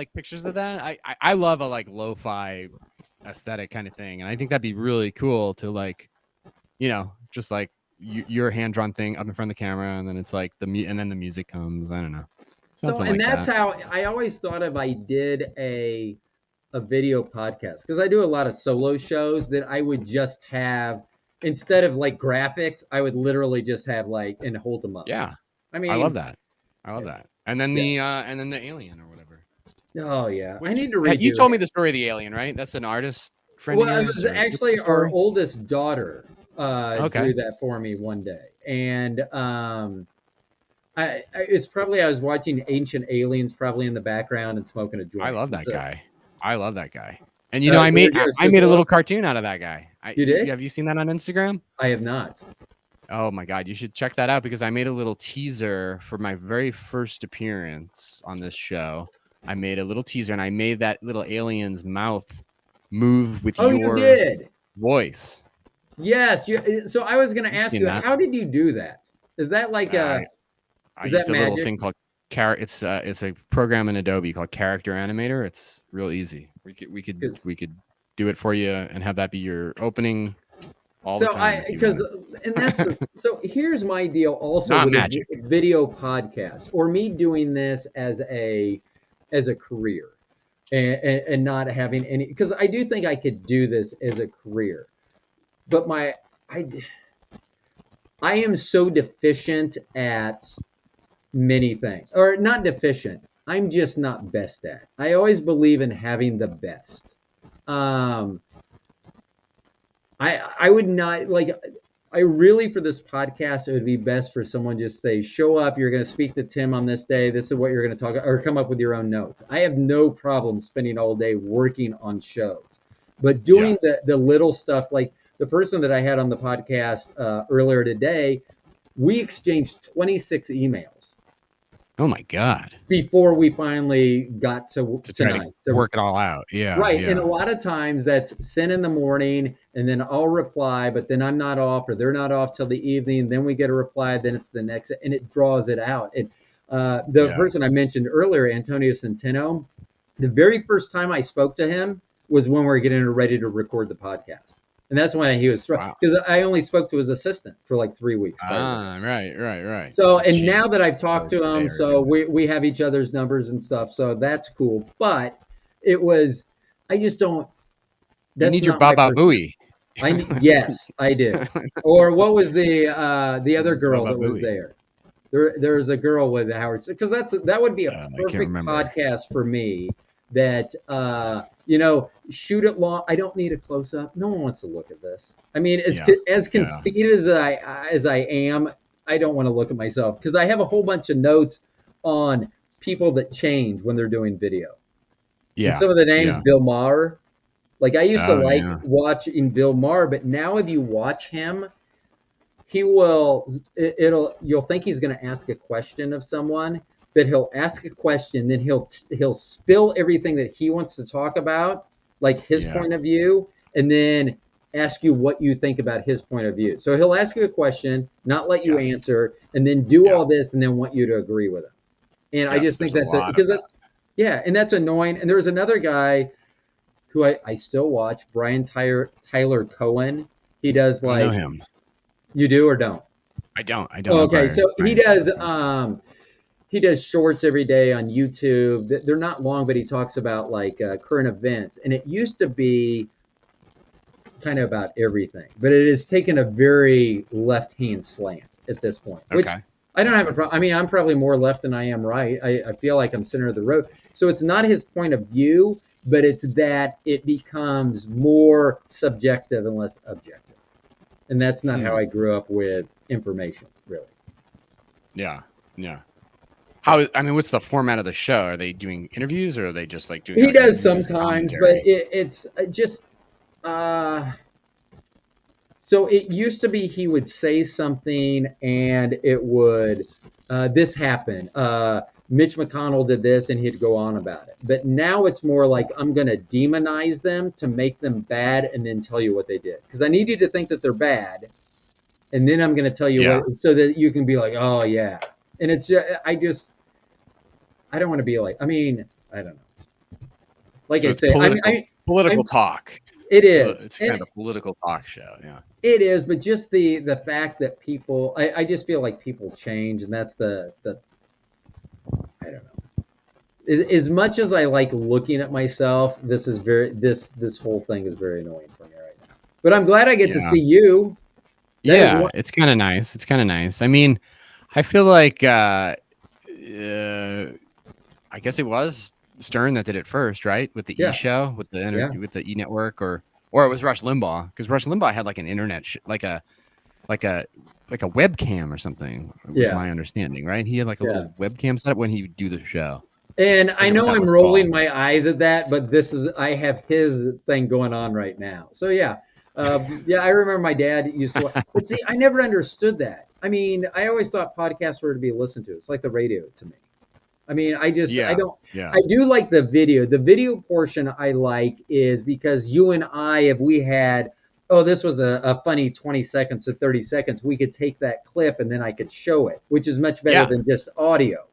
I love a like lo-fi aesthetic kind of thing. And I think that'd be really cool to like, just like your hand-drawn thing up in front of the camera. And then it's like and then the music comes. I don't know. That's how I always thought if I did a video podcast, because I do a lot of solo shows, that I would just have, instead of like graphics, I would literally just have like and hold them up. Yeah, I mean, I love that. And then the alien or whatever. Oh yeah, I need to read. You told me the story of the alien, right? That's an artist friend. Well, it was actually our oldest daughter drew that for me one day, and it's probably I was watching Ancient Aliens probably in the background and smoking a joint. I love that guy. And I made a little cartoon out of that guy. You did? Have you seen that on Instagram? I have not. Oh my God, you should check that out because I made a little teaser for my very first appearance on this show. I made a little teaser and I made that little alien's mouth move with your voice. Yes. So I was going to ask you, how did you do that? Is that like I used a little thing called it's a program in Adobe called Character Animator. It's real easy. We could do it for you and have that be your opening all the time. So here's my deal also with a video podcast or me doing this as a career and not having any, because I do think I could do this as a career, but I am so deficient at many things, or not deficient. I'm just not best at. I always believe in having the best. I would not like. I really, for this podcast, it would be best for someone just say, show up. You're going to speak to Tim on this day. This is what you're going to talk, or come up with your own notes. I have no problem spending all day working on shows, but doing the little stuff, like the person that I had on the podcast earlier today, we exchanged 26 emails. Oh my God! Before we finally got to tonight, to work it all out, yeah. Right, yeah. And a lot of times that's sent in the morning, and then I'll reply, but then I'm not off, or they're not off till the evening. Then we get a reply, then it's the next, and it draws it out. And the person I mentioned earlier, Antonio Centeno, the very first time I spoke to him was when we were getting ready to record the podcast. And that's when he was struck, because I only spoke to his assistant for like 3 weeks. Right. So, and now that I've talked to him, so we have each other's numbers and stuff. So that's cool. But it was, I just don't. You need your Baba Booey. Yes, I do. Or what was the other girl that was there? There was a girl with Howard, because that would be a perfect podcast for me. That shoot it long. I don't need a close up. No one wants to look at this. I mean, as conceited as I am, I don't want to look at myself because I have a whole bunch of notes on people that change when they're doing video. Yeah. And some of the names, Bill Maher. Like I used to watching Bill Maher, but now if you watch him, you'll think he's going to ask a question of someone. But he'll ask a question, then he'll spill everything that he wants to talk about, like his point of view, and then ask you what you think about his point of view. So he'll ask you a question, not let you answer, and then do all this, and then want you to agree with him. And I just think that's because Yeah, and that's annoying. And there was another guy who I still watch, Brian Tyler Cohen. He does I know like, him. you do or don't? I don't know Okay, so Brian. he does shorts every day on YouTube. They're not long, but he talks about like current events. And it used to be kind of about everything, but it has taken a very left-hand slant at this point, which Okay. I don't have a problem. I mean, I'm probably more left than I am right. I feel like I'm center of the road. So it's not his point of view, but it's that it becomes more subjective and less objective. And that's not how I grew up with information, really. Yeah. What's the format of the show? Are they doing interviews, or are they just like doing? He does sometimes, but it's just. So it used to be he would say something and it would, this happened. Mitch McConnell did this and he'd go on about it. But now it's more like I'm going to demonize them to make them bad and then tell you what they did. Because I need you to think that they're bad. And then I'm going to tell you what, so that you can be like, oh, yeah. And it's just, I don't want to be like, I mean, I don't know. Like so I say, political talk. It is. It's kind of a political talk show. Yeah. It is, but just the fact that people, I just feel like people change, and that's the I don't know. As much as I like looking at myself, this whole thing is very annoying for me right now. But I'm glad I get to see you. It's kind of nice. I mean, I feel like I guess it was Stern that did it first, right? With the E show, with the with the E Network, or it was Rush Limbaugh, because Rush Limbaugh had like an internet like a webcam or something. Was my understanding, right? He had like a little webcam setup when he would do the show. And I know I'm rolling my eyes at that, but I have his thing going on right now. So yeah, I remember my dad used to. But see, I never understood that. I mean, I always thought podcasts were to be listened to. It's like the radio to me. I mean, I do like the video. The video portion I like is because you and I, if we had, this was a funny 20 seconds to 30 seconds, we could take that clip and then I could show it, which is much better than just audio.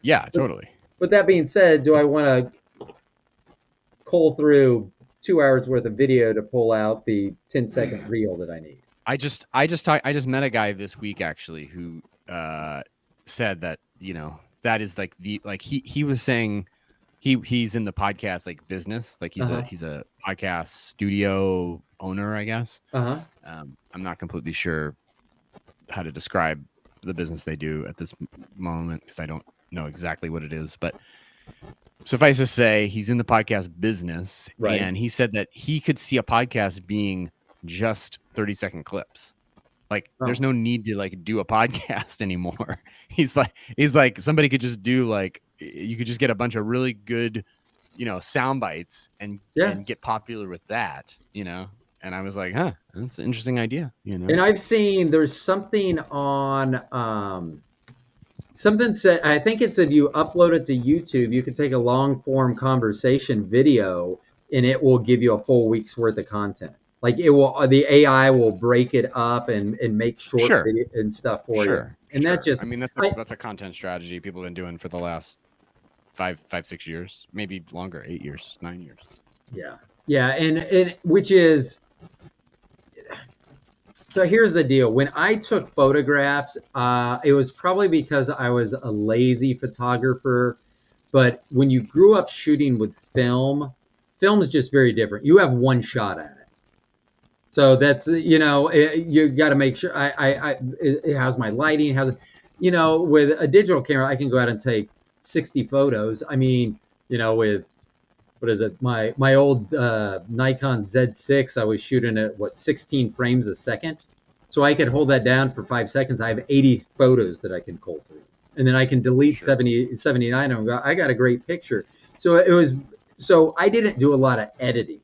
Yeah, totally. But that being said, do I want to cull through 2 hours worth of video to pull out the 10-second reel that I need? I just met a guy this week actually who said that, that is like he was saying he's in the podcast like business, like he's a podcast studio owner, I guess. I'm not completely sure how to describe the business they do at this moment because I don't know exactly what it is, but suffice to say he's in the podcast business, and he said that he could see a podcast being just 30-second clips. Like there's no need to like do a podcast anymore. He's like somebody could just do like, you could just get a bunch of really good, sound bites and get popular with that, And I was like, that's an interesting idea, And I've seen there's something on something said, I think it's if you upload it to YouTube, you can take a long form conversation video and it will give you a full week's worth of content. Like the AI will break it up and make short video and stuff for you. And that's just, that's a content strategy people have been doing for the last 5-6 years, maybe longer, 8 years, 9 years. Yeah. And which is, so here's the deal. When I took photographs, it was probably because I was a lazy photographer. But when you grew up shooting with film is just very different. You have one shot at it. So that's, you got to make sure it has my lighting, with a digital camera, I can go out and take 60 photos. I mean, with, what is it? My old Nikon Z6, I was shooting at 16 frames a second. So I could hold that down for 5 seconds. I have 80 photos that I can cull through. And then I can delete 79 and I got a great picture. So I didn't do a lot of editing.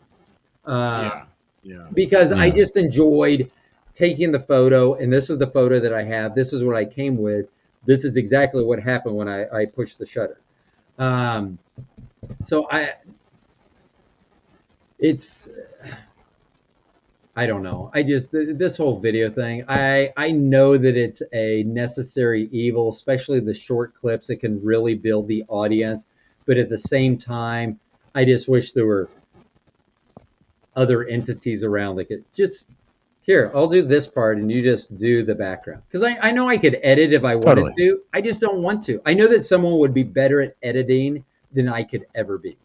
Because I just enjoyed taking the photo, and this is the photo that I have. This is what I came with. This is exactly what happened when I pushed the shutter. I don't know. This whole video thing, I know that it's a necessary evil, especially the short clips. It can really build the audience. but at the same time, I just wish there were other entities around that could just, here, I'll do this part and you just do the background. Because I know I could edit if I wanted to. I just don't want to. I know that someone would be better at editing than I could ever be.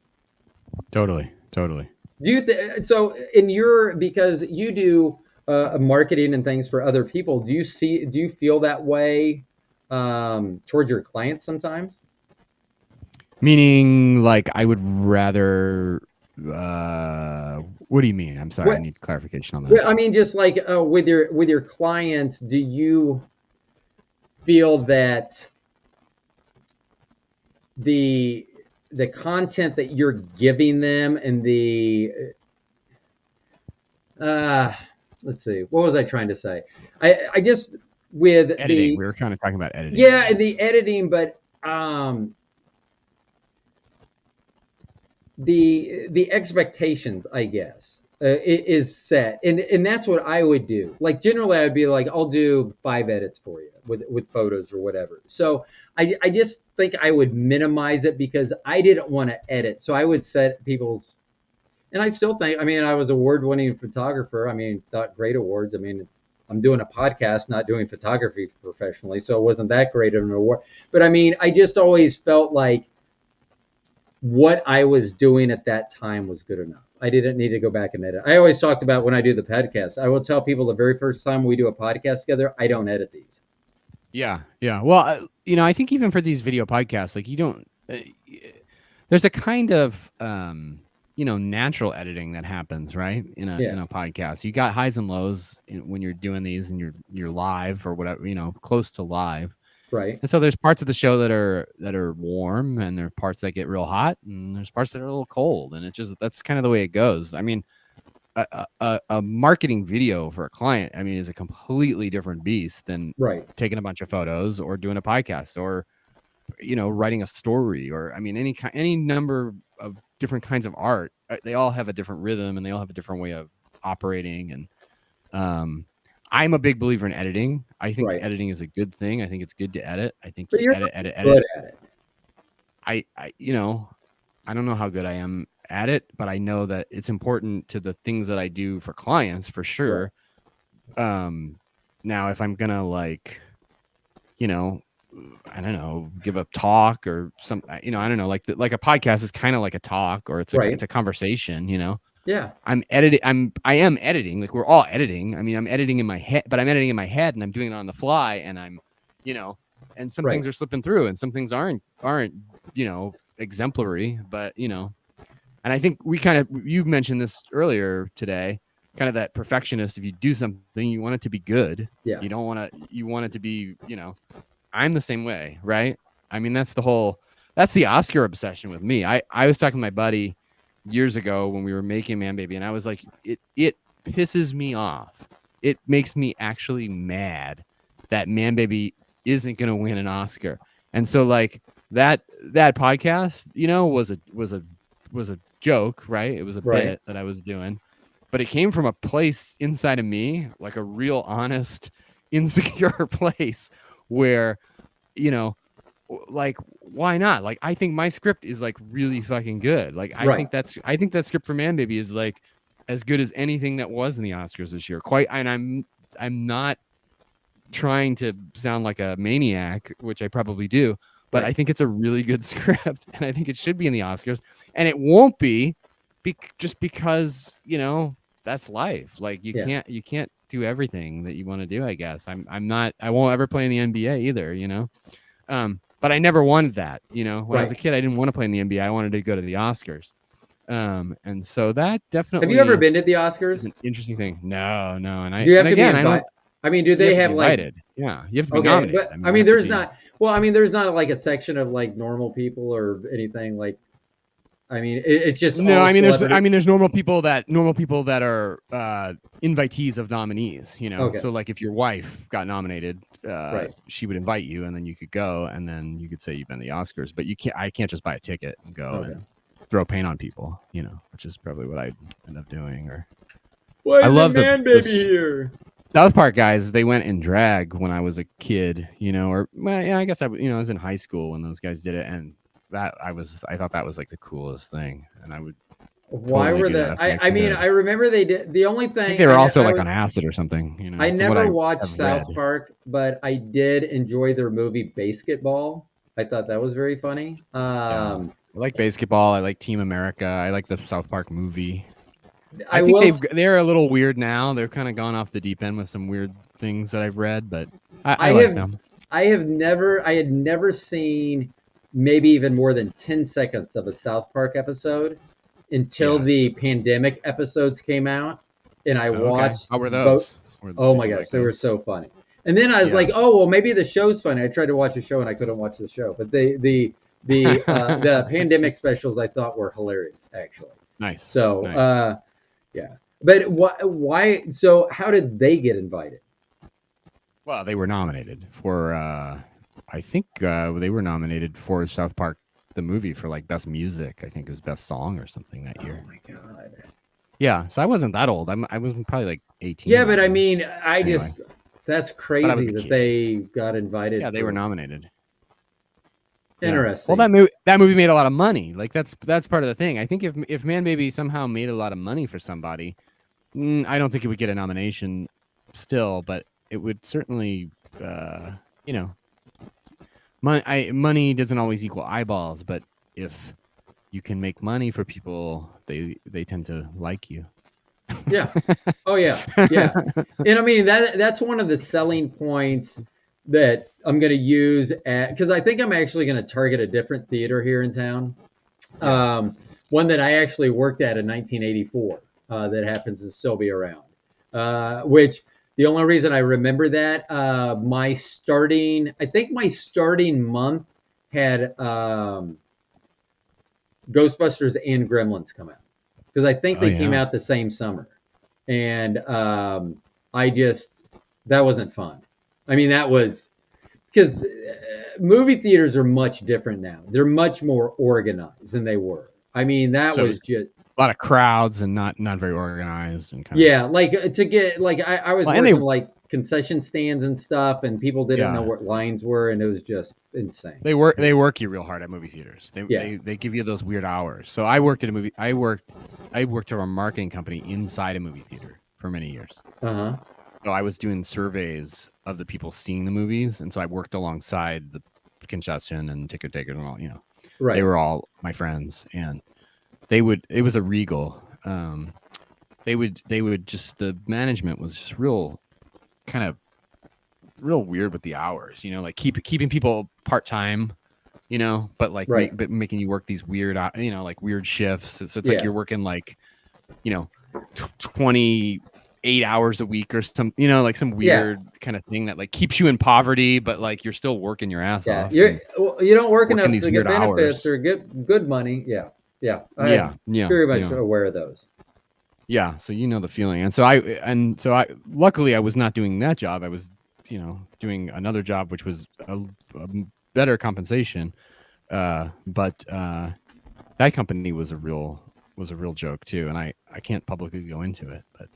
Totally. Do you so in your, because you do marketing and things for other people, do you feel that way towards your clients sometimes? Meaning, like, I would rather. What do you mean? I'm sorry, I need clarification on that. Well, I mean, just like with your clients, do you feel that the content that you're giving them and the let's see, what was I trying to say? I just with editing, we were kind of talking about editing. Yeah, and the editing, but the expectations, I guess, is set, and that's what I would do. Like generally, I would be like, I'll do 5 edits for you with photos or whatever. So I just think I would minimize it because I didn't want to edit. So I would set people's, and I still think, I mean, I was award-winning photographer. I mean, got great awards. I mean, I'm doing a podcast, not doing photography professionally, so it wasn't that great of an award. But I mean, I just always felt like what I was doing at that time was good enough. I didn't need to go back and edit. I always talked about when I do the podcast, I will tell people the very first time we do a podcast together, I don't edit these. Yeah. Well, you know, I think even for these video podcasts, like you don't, there's a kind of, you know, natural editing that happens, right? In a podcast, you got highs and lows when you're doing these and you're live or whatever, you know, close to live. Right. And so there's parts of the show that are warm, and there are parts that get real hot, and there's parts that are a little cold, and that's kind of the way it goes. I mean, a marketing video for a client, I mean, is a completely different beast than taking a bunch of photos or doing a podcast or, you know, writing a story, or I mean, any number of different kinds of art. They all have a different rhythm, and they all have a different way of operating. And I'm a big believer in editing. I think editing is a good thing. I think it's good to edit. I think but you edit. Good at it. I you know, I don't know how good I am at it, but I know that it's important to the things that I do for clients for sure. Now if I'm gonna, like, you know, I don't know, give a talk or some, you know, I don't know, like a podcast is kind of like a talk, or it's a conversation, you know. Yeah. I am editing. Like, we're all editing. I mean, I'm editing in my head, but I'm editing in my head, and I'm doing it on the fly, and I'm, you know, and some things are slipping through, and some things aren't, you know, exemplary, but, you know, and I think you mentioned this earlier today, kind of that perfectionist. If you do something, you want it to be good. Yeah. You want it to be, you know, I'm the same way, right? I mean, that's the Oscar obsession with me. I was talking to my buddy years ago when we were making Manbaby, and I was like, it pisses me off. It makes me actually mad that Manbaby isn't going to win an Oscar. And so, like, that podcast, you know, was a joke, right? It was a bit that I was doing, but it came from a place inside of me, like a real honest, insecure place where, you know, like, why not? Like, I think my script is like really fucking good. Like, I think that script for Manbaby is like as good as anything that was in the Oscars this year. And I'm not trying to sound like a maniac, which I probably do, but I think it's a really good script, and I think it should be in the Oscars, and it won't be just because, you know, that's life. Like, you can't do everything that you want to do, I guess. I won't ever play in the NBA either, you know? But I never wanted that, you know. When I was a kid, I didn't want to play in the NBA. I wanted to go to the Oscars. And so that definitely. Have you ever been to the Oscars? Is an interesting thing. No. And do you have to be invited? I mean, do they have invited? Yeah, you have to be nominated. But I mean, there's not. Well, I mean, there's not like a section of like normal people or anything like. I mean, it's just no. I mean, there's normal people that are invitees of nominees. You know, so like if your wife got nominated, she would invite you, and then you could go, and then you could say you've been to the Oscars. But I can't just buy a ticket and go and throw paint on people. You know, which is probably what I'd end up doing. Or I love the Manbaby here. South Park guys, they went in drag when I was a kid. You know, or well, yeah, I guess I was in high school when those guys did it, and I thought that was like the coolest thing, and I would. Why totally were do that the? if I mean, could. I remember they did. The only I thing think they were also like on acid or something. You know, I never watched have South read. Park, but I did enjoy their movie Basketball. I thought that was very funny. Yeah. I like Basketball. I like Team America. I like the South Park movie. I I think will. they're a little weird now. They're kind of gone off the deep end with some weird things that I've read, but I like them. I had never seen maybe even more than 10 seconds of a South Park episode until the pandemic episodes came out, and I watched. How were those? Oh my gosh, they were so funny. And then I was like, oh well, maybe the show's funny. I tried to watch a show and I couldn't watch the show, but the pandemic specials I thought were hilarious, actually. Nice. So nice. yeah, but why? So how did they get invited? Well, they were nominated for. I think they were nominated for South Park the movie for like best music. I think it was best song or something that year. Oh my god. Yeah, so I wasn't that old. I was probably like 18. Yeah, but I mean, that's crazy that they got invited. Yeah, they were nominated. Interesting. Well, that movie made a lot of money. Like that's part of the thing. I think if Manbaby somehow made a lot of money for somebody, I don't think it would get a nomination still, but it would certainly, you know, money doesn't always equal eyeballs, but if you can make money for people, they tend to like you. Yeah. Oh yeah. Yeah. And I mean that's one of the selling points that I'm going to use because I think I'm actually going to target a different theater here in town. Yeah. One that I actually worked at in 1984 that happens to still be around. Which the only reason I remember that my starting month had Ghostbusters and Gremlins come out because I think they came out the same summer, and that wasn't fun. I mean, that was because movie theaters are much different now. They're much more organized than they were. I mean, that was just a lot of crowds and not very organized and like to get like I was working like concession stands and stuff, and people didn't know what lines were, and it was just insane. They work you real hard at movie theaters. They give you those weird hours. So I worked at a marketing company inside a movie theater for many years. Uh-huh. So I was doing surveys of the people seeing the movies, and so I worked alongside the concession and ticket takers and all. You know, right? They were all my friends, and it was a Regal. They would just the management was just real weird with the hours. You know, like keeping people part time. You know, but like but making you work these weird like weird shifts. So it's like you're working like 28 hours a week or some, like some weird kind of thing that like keeps you in poverty, but like you're still working your ass off. You don't work enough to get benefits or get good money. Yeah. Very much aware of those. Yeah. So the feeling. And so I luckily I was not doing that job. I was, doing another job, which was a better compensation. But that company was a real joke too. And I can't publicly go into it, but,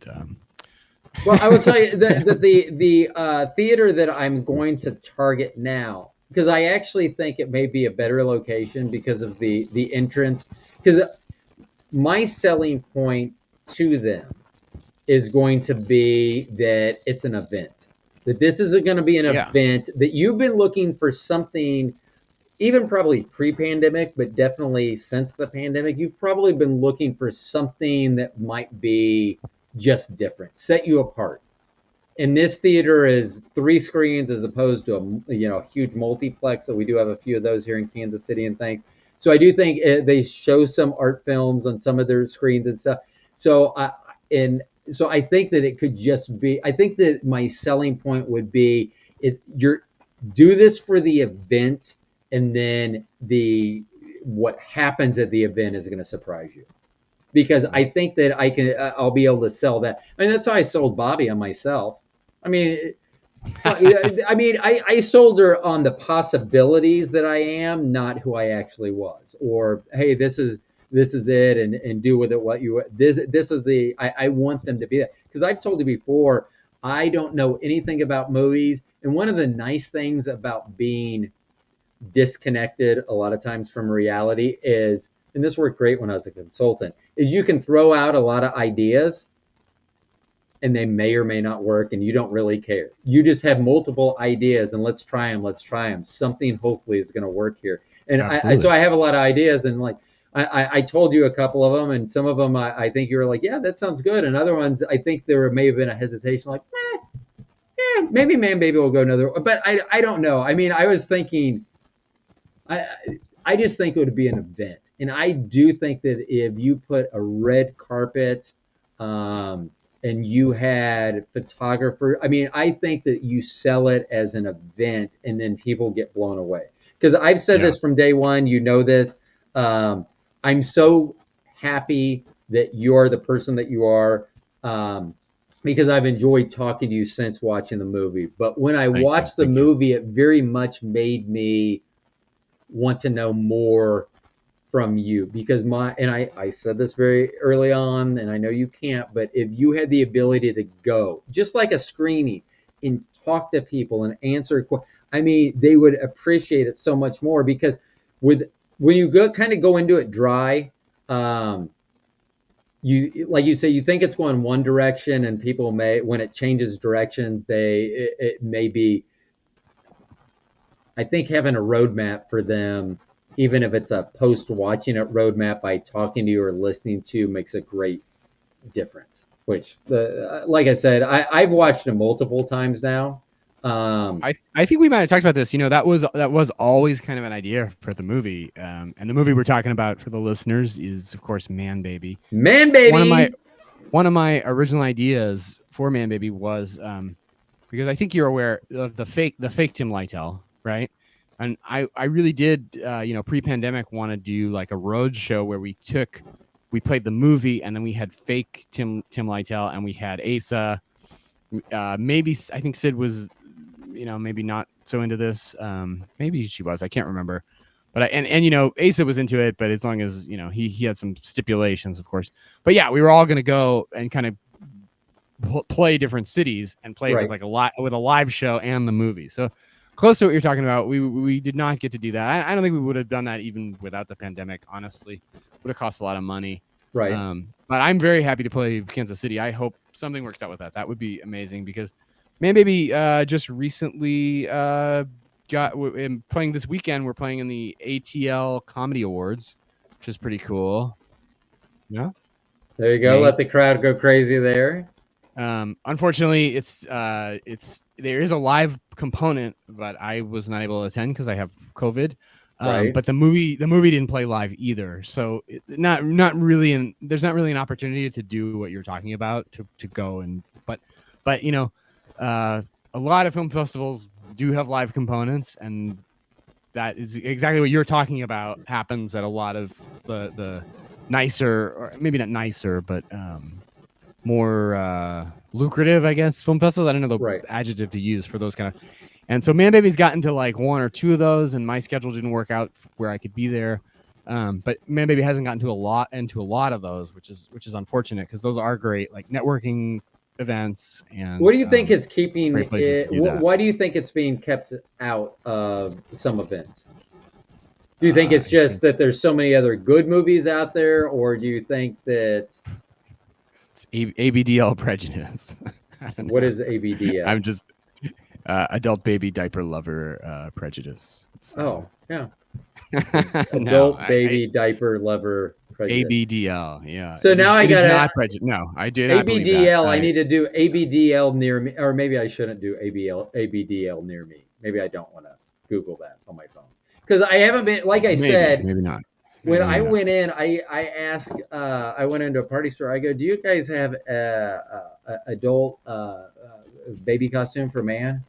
well, I will tell you that the theater that I'm going to target now, because I actually think it may be a better location because of the entrance. Because my selling point to them is going to be that it's an event. That this is going to be an event that you've been looking for something, even probably pre-pandemic, but definitely since the pandemic, you've probably been looking for something that might be just different, set you apart. And this theater is 3 screens as opposed to a huge multiplex. So we do have a few of those here in Kansas City and things. So I do think they show some art films on some of their screens and stuff. So I think that it could just be. I think that my selling point would be do this for the event, and then what happens at the event is going to surprise you. Because I think that I'll be able to sell that. I mean, that's how I sold Bobby on myself. I mean, I sold her on the possibilities that I am, not who I actually was. Or, hey, this is it, and do with it what you. This is I want them to be that, because I've told you before, I don't know anything about movies, and one of the nice things about being disconnected a lot of times from reality is, and this worked great when I was a consultant, is you can throw out a lot of ideas and they may or may not work and you don't really care. You just have multiple ideas and let's try them. Something hopefully is going to work here. And so I have a lot of ideas, and like I told you a couple of them, and some of them I think you were like, yeah, that sounds good. And other ones, I think there may have been a hesitation like, maybe Manbaby will go another, but I don't know. I mean, I was thinking, I just think it would be an event. And I do think that if you put a red carpet, and you had photographer, I mean, I think that you sell it as an event and then people get blown away. Because I've said this from day one, you know this. I'm so happy that you're the person that you are, because I've enjoyed talking to you since watching the movie. But when I watched the movie, it very much made me want to know more from you, because I said this very early on, and I know you can't, but if you had the ability to go just like a screening and talk to people and answer, I mean, they would appreciate it so much more, because when you go into it dry, you, like you say, you think it's going one direction, and people may, when it changes directions, it may be, I think having a roadmap for them, even if it's a post-watching it roadmap by talking to you or listening to, makes a great difference. Which, like I said, I've watched it multiple times now. I think we might have talked about this. You know, that was always kind of an idea for the movie. And the movie we're talking about for the listeners is, of course, Manbaby. Manbaby. One of my original ideas for Manbaby was because I think you're aware of the fake Tim Lightell, right? And I really did, pre-pandemic want to do like a road show where we played the movie, and then we had fake Tim Lightell, and we had Asa. Maybe I think Sid was, maybe not so into this. Maybe she was. I can't remember. But Asa was into it, but as long as he had some stipulations, of course. But yeah, we were all going to go and kind of play different cities and play with like with a live show and the movie. So close to what you're talking about. We did not get to do that. I don't think we would have done that even without the pandemic. Honestly, would have cost a lot of money. Right. But I'm very happy to play Kansas City. I hope something works out with that. That would be amazing, because Manbaby just recently playing this weekend. We're playing in the ATL Comedy Awards, which is pretty cool. Yeah. There you go. Let the crowd go crazy there. Unfortunately, there is a live component, but I was not able to attend because I have COVID. But the movie didn't play live either, so there's not really an opportunity to do what you're talking about, to go and but a lot of film festivals do have live components, and that is exactly what you're talking about happens at a lot of the nicer, or maybe not nicer, but more lucrative, I guess, film festivals. I don't know the adjective to use for those kind of. And so Manbaby's gotten to like one or two of those, and my schedule didn't work out where I could be there. But Manbaby hasn't gotten into a lot of those, which is unfortunate, because those are great, like networking events. And what do you think is keeping it? Why do you think it's being kept out of some events? Do you think it's just that there's so many other good movies out there, or do you think that it's ABDL prejudice? What is ABDL? I'm just adult baby diaper lover prejudice. So. Oh, yeah. Adult baby diaper lover prejudice. ABDL, yeah. So now I got not prejudice. No, I do not believe that. ABDL. I need to do ABDL near me, or maybe I shouldn't do ABDL near me. Maybe I don't want to Google that on my phone, because I haven't been. Like I said, maybe not. When I went in, I asked. I went into a party store. I go, "Do you guys have adult baby costume for man?"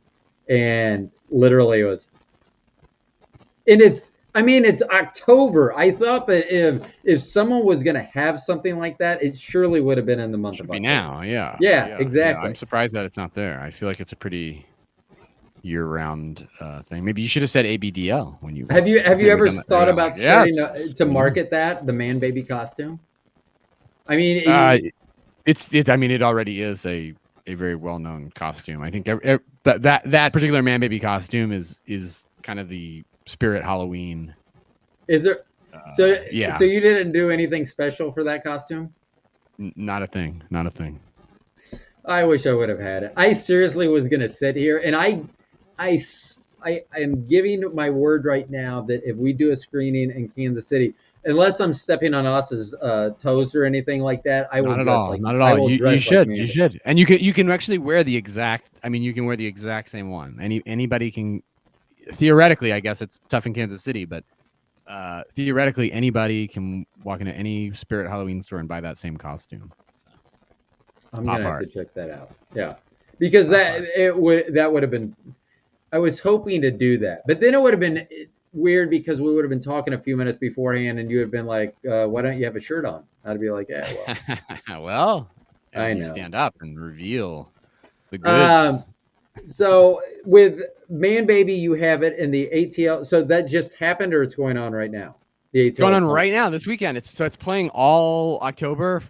And literally it was. And it's October. I thought that if someone was going to have something like that, it surely would have been in the month of October. Now, yeah. Yeah, exactly. Yeah, I'm surprised that it's not there. I feel like it's a pretty year-round thing. Maybe you should have said ABDL when you. Have you ever thought about starting to market that, the Manbaby costume? I mean, it already is a very well-known costume. I think that particular Manbaby costume is kind of the Spirit Halloween. Is there? So yeah. So you didn't do anything special for that costume? Not a thing. Not a thing. I wish I would have had it. I seriously was gonna sit here, and I am giving my word right now that if we do a screening in Kansas City, unless I'm stepping on Austin's toes or anything like that, I will Not at dress all. like Not at all. You should. Mandy. You should. And you can actually wear the exact. I mean, you can wear the exact same one. Anybody can. Theoretically, I guess it's tough in Kansas City, but theoretically, anybody can walk into any Spirit Halloween store and buy that same costume. So, I'm gonna have to check that out. Yeah, because that would have been. I was hoping to do that, but then it would have been weird because we would have been talking a few minutes beforehand, and you would have been like, "Why don't you have a shirt on?" I'd be like, "Yeah, well, well, I know." You stand up and reveal the goods. So with Manbaby, you have it in the ATL. So that just happened, or it's going on right now? The ATL it's going on right now this weekend. It's playing all October,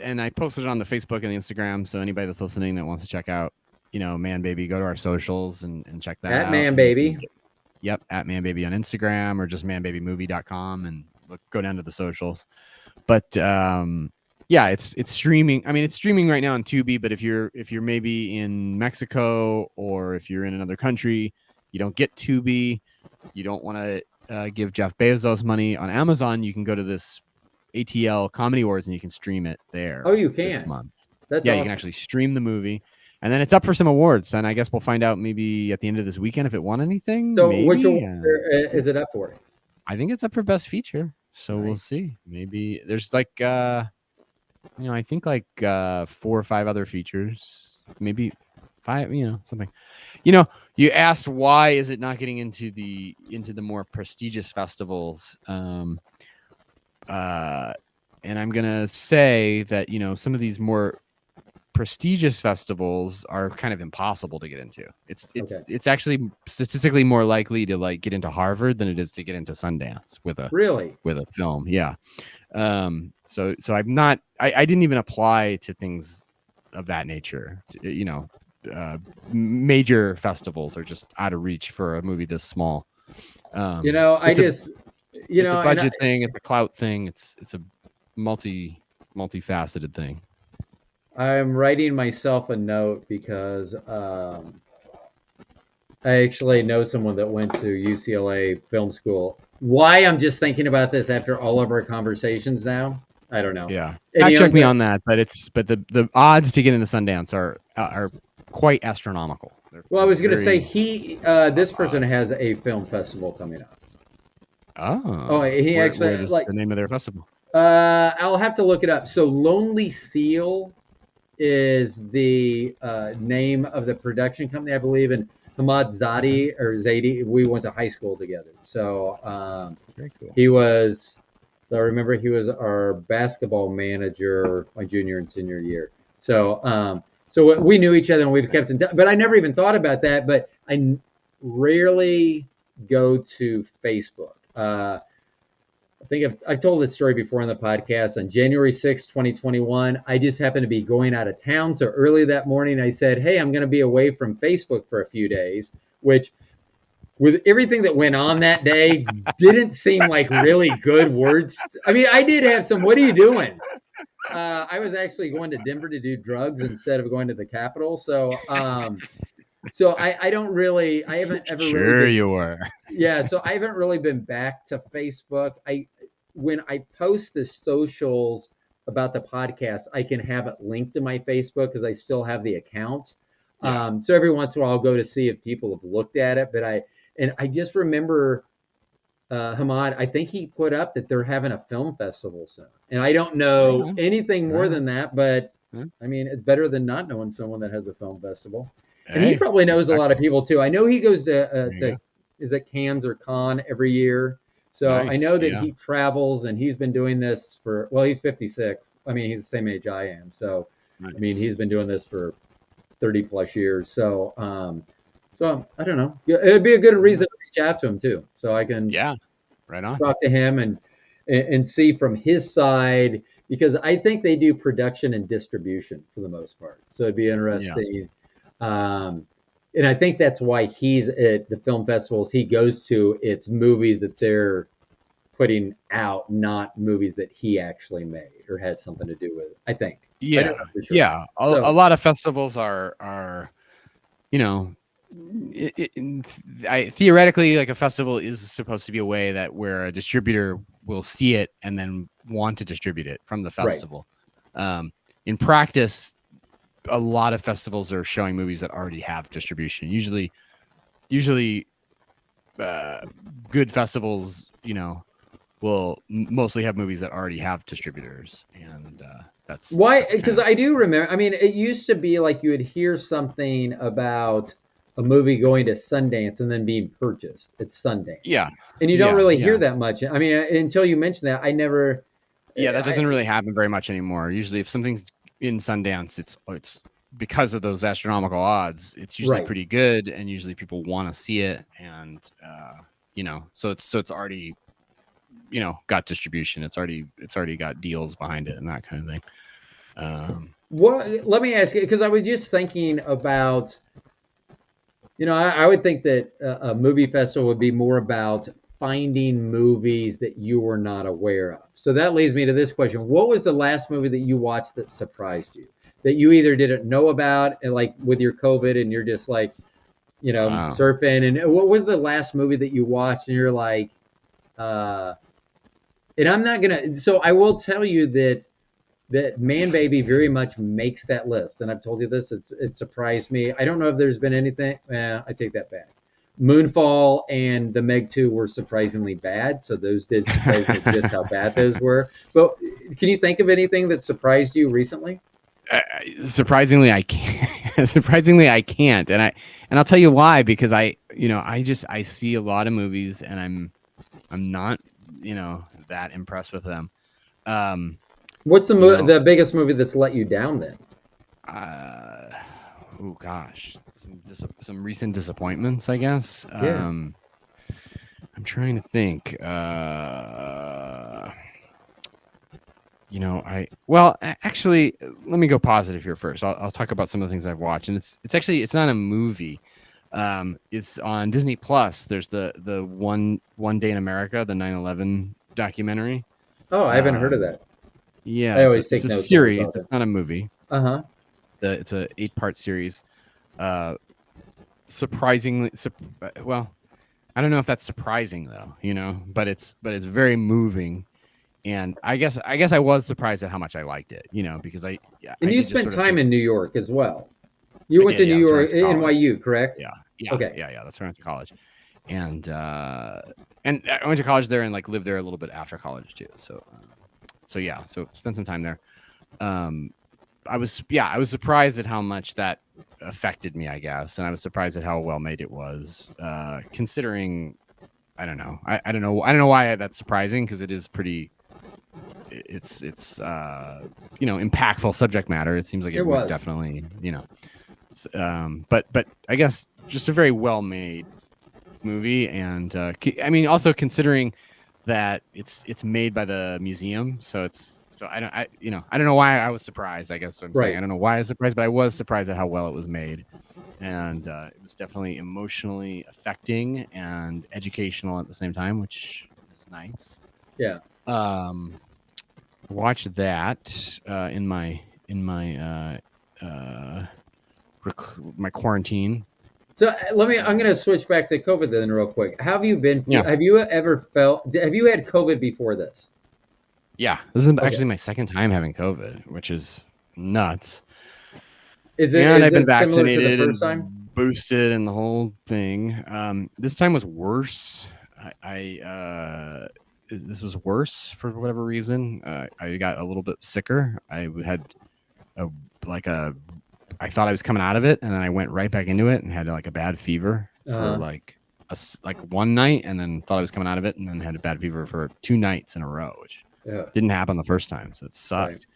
and I posted it on the Facebook and the Instagram. So anybody that's listening that wants to check out, Manbaby, go to our socials and check that out. At Manbaby. Yep, at Manbaby on Instagram or just manbabymovie.com and go down to the socials. But yeah, it's streaming. I mean, it's streaming right now on Tubi. But if you're maybe in Mexico or if you're in another country, you don't get Tubi. You don't want to give Jeff Bezos money on Amazon. You can go to this ATL Comedy Awards and you can stream it there. Oh, you can this month. That's awesome. You can actually stream the movie. And then it's up for some awards, and I guess we'll find out maybe at the end of this weekend if it won anything. So maybe. Which award is it up for? I think it's up for Best Feature. So nice. We'll see. Maybe there's like, I think like 4 or 5 other features, maybe 5, something. You asked why is it not getting into the more prestigious festivals? And I'm gonna say that some of these more prestigious festivals are kind of impossible to get into. It's actually statistically more likely to like get into Harvard than it is to get into Sundance with a film. Yeah. So I'm not. I didn't even apply to things of that nature. Major festivals are just out of reach for a movie this small. It's a budget thing. It's a clout thing. It's a multifaceted thing. I'm writing myself a note because I actually know someone that went to UCLA film school. Why I'm just thinking about this after all of our conversations now, I don't know. Yeah, check me on that, but the odds to get into Sundance are quite astronomical. Well, I was going to say this person has a film festival coming up. He actually the name of their festival. I'll have to look it up. So Lonely Seal is the name of the production company, I believe, and Hamad Zadie, we went to high school together. So very cool. I remember he was our basketball manager my junior and senior year. So we knew each other and we've kept in touch, but I never even thought about that. But I rarely go to Facebook. I think I've told this story before on the podcast. On January 6, 2021, I just happened to be going out of town. So early that morning, I said, hey, I'm going to be away from Facebook for a few days, which with everything that went on that day, didn't seem like really good words. I mean, I did have some, what are you doing? I was actually going to Denver to do drugs instead of going to the Capitol. So I don't really, I haven't ever sure really you were. Yeah, so I haven't really been back to Facebook. When I post the socials about the podcast, I can have it linked to my Facebook because I still have the account. Yeah. So every once in a while I'll go to see if people have looked at it. But I just remember Hamad, I think he put up that they're having a film festival soon. And I don't know anything more than that, but I mean, it's better than not knowing someone that has a film festival. And he probably knows a lot of people too. I know he goes to is it Cannes or Cannes every year. So nice, I know that he travels and he's been doing this he's 56. I mean, he's the same age I am. So, nice. I mean, he's been doing this for 30 plus years. So, I don't know. It'd be a good reason to reach out to him too. So I can right on. Talk to him and see from his side, because I think they do production and distribution for the most part. So it'd be interesting. and I think that's why he's at the film festivals he goes to. It's movies that they're putting out, not movies that he actually made or had something to do with. I think. I don't know for sure. Yeah. A lot of festivals are, you know, theoretically, like a festival is supposed to be a way that where a distributor will see it and then want to distribute it from the festival. Right. In practice, a lot of festivals are showing movies that already have distribution. Usually, good festivals, will mostly have movies that already have distributors, and that's why. Because I do remember. I mean, it used to be like you would hear something about a movie going to Sundance and then being purchased at Sundance. Yeah, and you don't really hear that much. I mean, until you mentioned that, I never. Yeah, that doesn't really happen very much anymore. Usually, if something's in Sundance, it's because of those astronomical odds. It's usually pretty good, and usually people want to see it, and so it's already, got distribution. It's already got deals behind it and that kind of thing. Well, let me ask you, because I was just thinking about, I would think that a movie festival would be more about finding movies that you were not aware of. So that leads me to this question. What was the last movie that you watched that surprised you? That you either didn't know about, and like with your COVID and you're just like, surfing. And what was the last movie that you watched and you're like, and I'm not going to, so I will tell you that Manbaby very much makes that list. And I've told you this, it surprised me. I don't know if there's been anything, I take that back. Moonfall and The Meg 2 were surprisingly bad. So those did surprise me just how bad those were. But can you think of anything that surprised you recently? Surprisingly, I can't. Surprisingly, I can't. And I'll tell you why, because I see a lot of movies and I'm not, that impressed with them. What's the biggest movie that's let you down then? Oh gosh, some recent disappointments, I guess. Yeah. I'm trying to think. Actually, let me go positive here first. I'll talk about some of the things I've watched, and it's not a movie. It's on Disney Plus. There's the One Day in America, the 9/11 documentary. Oh, I haven't heard of that. Yeah, I always take it's a notes series. It's not a movie. It's a 8-part series. Surprisingly, well, I don't know if that's surprising though, but it's very moving. And I guess I was surprised at how much I liked it, because And you spent time in New York as well. You went to New York, NYU, correct? Yeah. Okay. Yeah. That's where I went to college, and I went to college there and like lived there a little bit after college too. So spent some time there. I was surprised at how much that affected me, I guess, and I was surprised at how well made it was, considering. I don't know. I don't know. I don't know why that's surprising, because it is pretty. It's impactful subject matter. It seems like it would definitely, but I guess just a very well made movie, and also considering that it's made by the museum, so I don't know why I was surprised. I guess what I'm saying. I don't know why I was surprised, but I was surprised at how well it was made, and it was definitely emotionally affecting and educational at the same time, which is nice. Yeah. Watched that in my my quarantine. So I'm going to switch back to COVID then real quick. How have you been? Yeah. Have you ever have you had COVID before this? Yeah, this is actually my second time having COVID, which is nuts. Is it? And I've been vaccinated and boosted and the whole thing. This time was worse. This was worse for whatever reason. I got a little bit sicker. I had I thought I was coming out of it, and then I went right back into it and had like a bad fever for like one night, and then thought I was coming out of it, and then had a bad fever for 2 nights in a row, which didn't happen the first time, so it sucked. Right.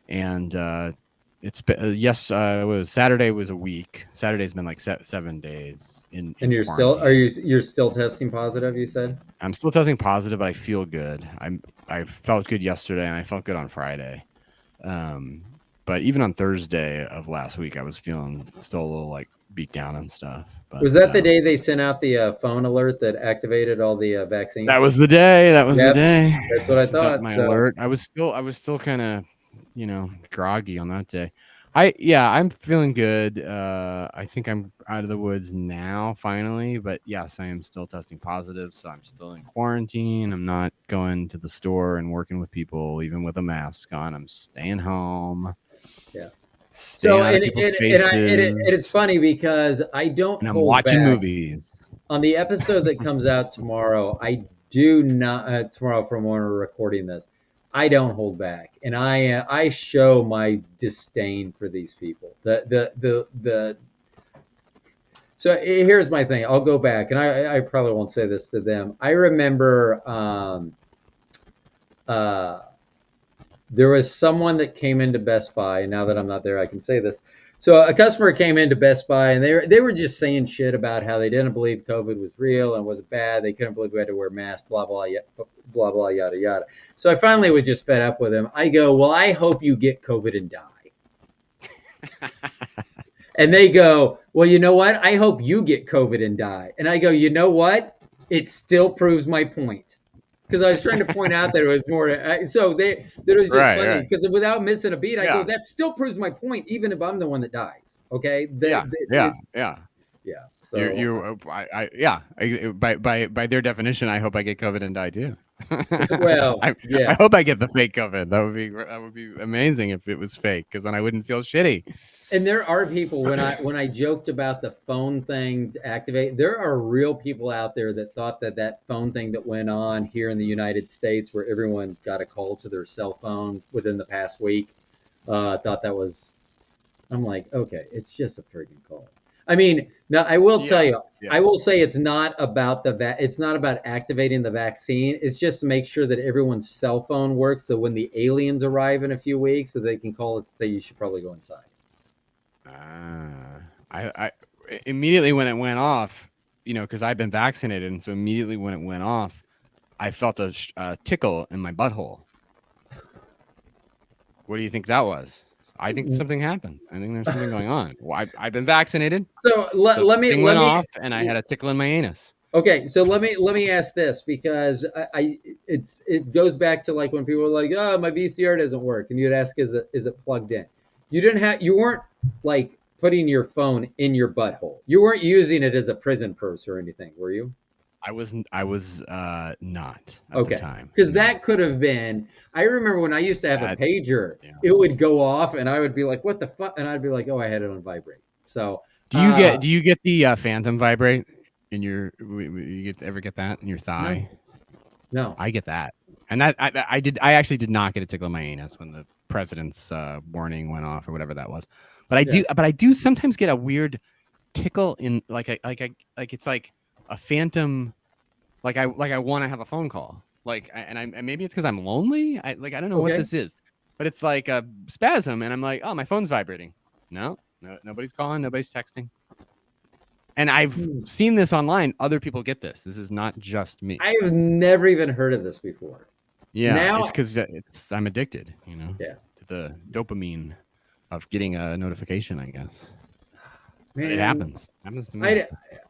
And it's been it was Saturday was a week. Saturday's been like 7 days in and you're quarantine. You're still testing positive, you said? I'm still testing positive, but I feel good. I felt good yesterday and I felt good on Friday. But even on Thursday of last week, I was feeling still a little like beat down and stuff. But, was that the day they sent out the phone alert that activated all the vaccines? That was the day. That was the day. That's what I thought. My alert. I was still kind of, groggy on that day. I'm feeling good. I think I'm out of the woods now, finally. But yes, I am still testing positive, so I'm still in quarantine. I'm not going to the store and working with people, even with a mask on. I'm staying home. Yeah. Staying out of people's faces. It's funny because I don't. And I'm watching movies. On the episode that comes out tomorrow, I do not. Tomorrow, from when we're recording this, I don't hold back, and I show my disdain for these people. So here's my thing. I'll go back, and I probably won't say this to them. I remember there was someone that came into Best Buy, and now that I'm not there, I can say this. So a customer came into Best Buy, and they were just saying shit about how they didn't believe COVID was real and was bad. They couldn't believe we had to wear masks, blah, blah, blah, blah, yada, yada. So I finally was just fed up with him. I go, well, I hope you get COVID and die. And they go, well, you know what? I hope you get COVID and die. And I go, you know what? It still proves my point. Because I was trying to point out that it was more. So it was just funny. Because without missing a beat, I go, that still proves my point, even if I'm the one that dies. Okay. Yeah. So by their definition, I hope I get COVID and die too. Well, I hope I get the fake COVID. That would be amazing if it was fake, because then I wouldn't feel shitty. And there are people, when I joked about the phone thing to activate, there are real people out there that thought that phone thing that went on here in the United States, where everyone got a call to their cell phone within the past week, thought that was. I'm like, okay, it's just a freaking call. I mean, now I will tell you, I will say it's not about it's not about activating the vaccine. It's just to make sure that everyone's cell phone works, so when the aliens arrive in a few weeks, so they can call it to say you should probably go inside. I immediately when it went off, because I've been vaccinated, and so immediately when it went off, I felt a tickle in my butthole. What do you think that was? I think something happened. I think there's something going on. Well, I've been vaccinated. So let me off, and I had a tickle in my anus. Okay, so let me ask this, because it goes back to like when people were like, oh, my VCR doesn't work, and you'd ask, is it plugged in? You weren't like putting your phone in your butthole. You weren't using it as a prison purse or anything, were you? I was not at the time. Because that could have been. I remember when I used to have a pager, it would go off, and I would be like, "What the fuck?" And I'd be like, "Oh, I had it on vibrate." So do you get the phantom vibrate in your? You ever get that in your thigh? No. I get that, and that I did. I actually did not get a tickle in my anus when the president's warning went off or whatever that was. But I do sometimes get a weird tickle in like it's like a phantom, like I want to have a phone call, and maybe it's because I'm lonely. I don't know what this is, but it's like a spasm, and I'm like, oh, my phone's vibrating. No, nobody's calling, nobody's texting, and I've seen this online. Other people get this. This is not just me. I've never even heard of this before. Yeah, it's because I'm addicted, to the dopamine of getting a notification, I guess. Man, it happens. It happens to me.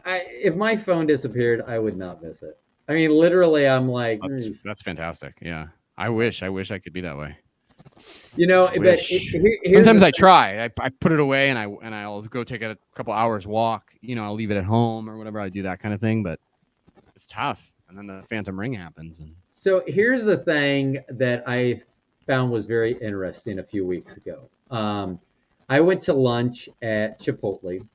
If my phone disappeared, I would not miss it. I mean, literally, I'm like, that's fantastic. Yeah, I wish I could be that way. But sometimes I try. I put it away, and I'll go take a couple hours walk. I'll leave it at home or whatever. I do that kind of thing, but it's tough. And then the phantom ring happens. So here's the thing that I found was very interesting a few weeks ago. I went to lunch at Chipotle,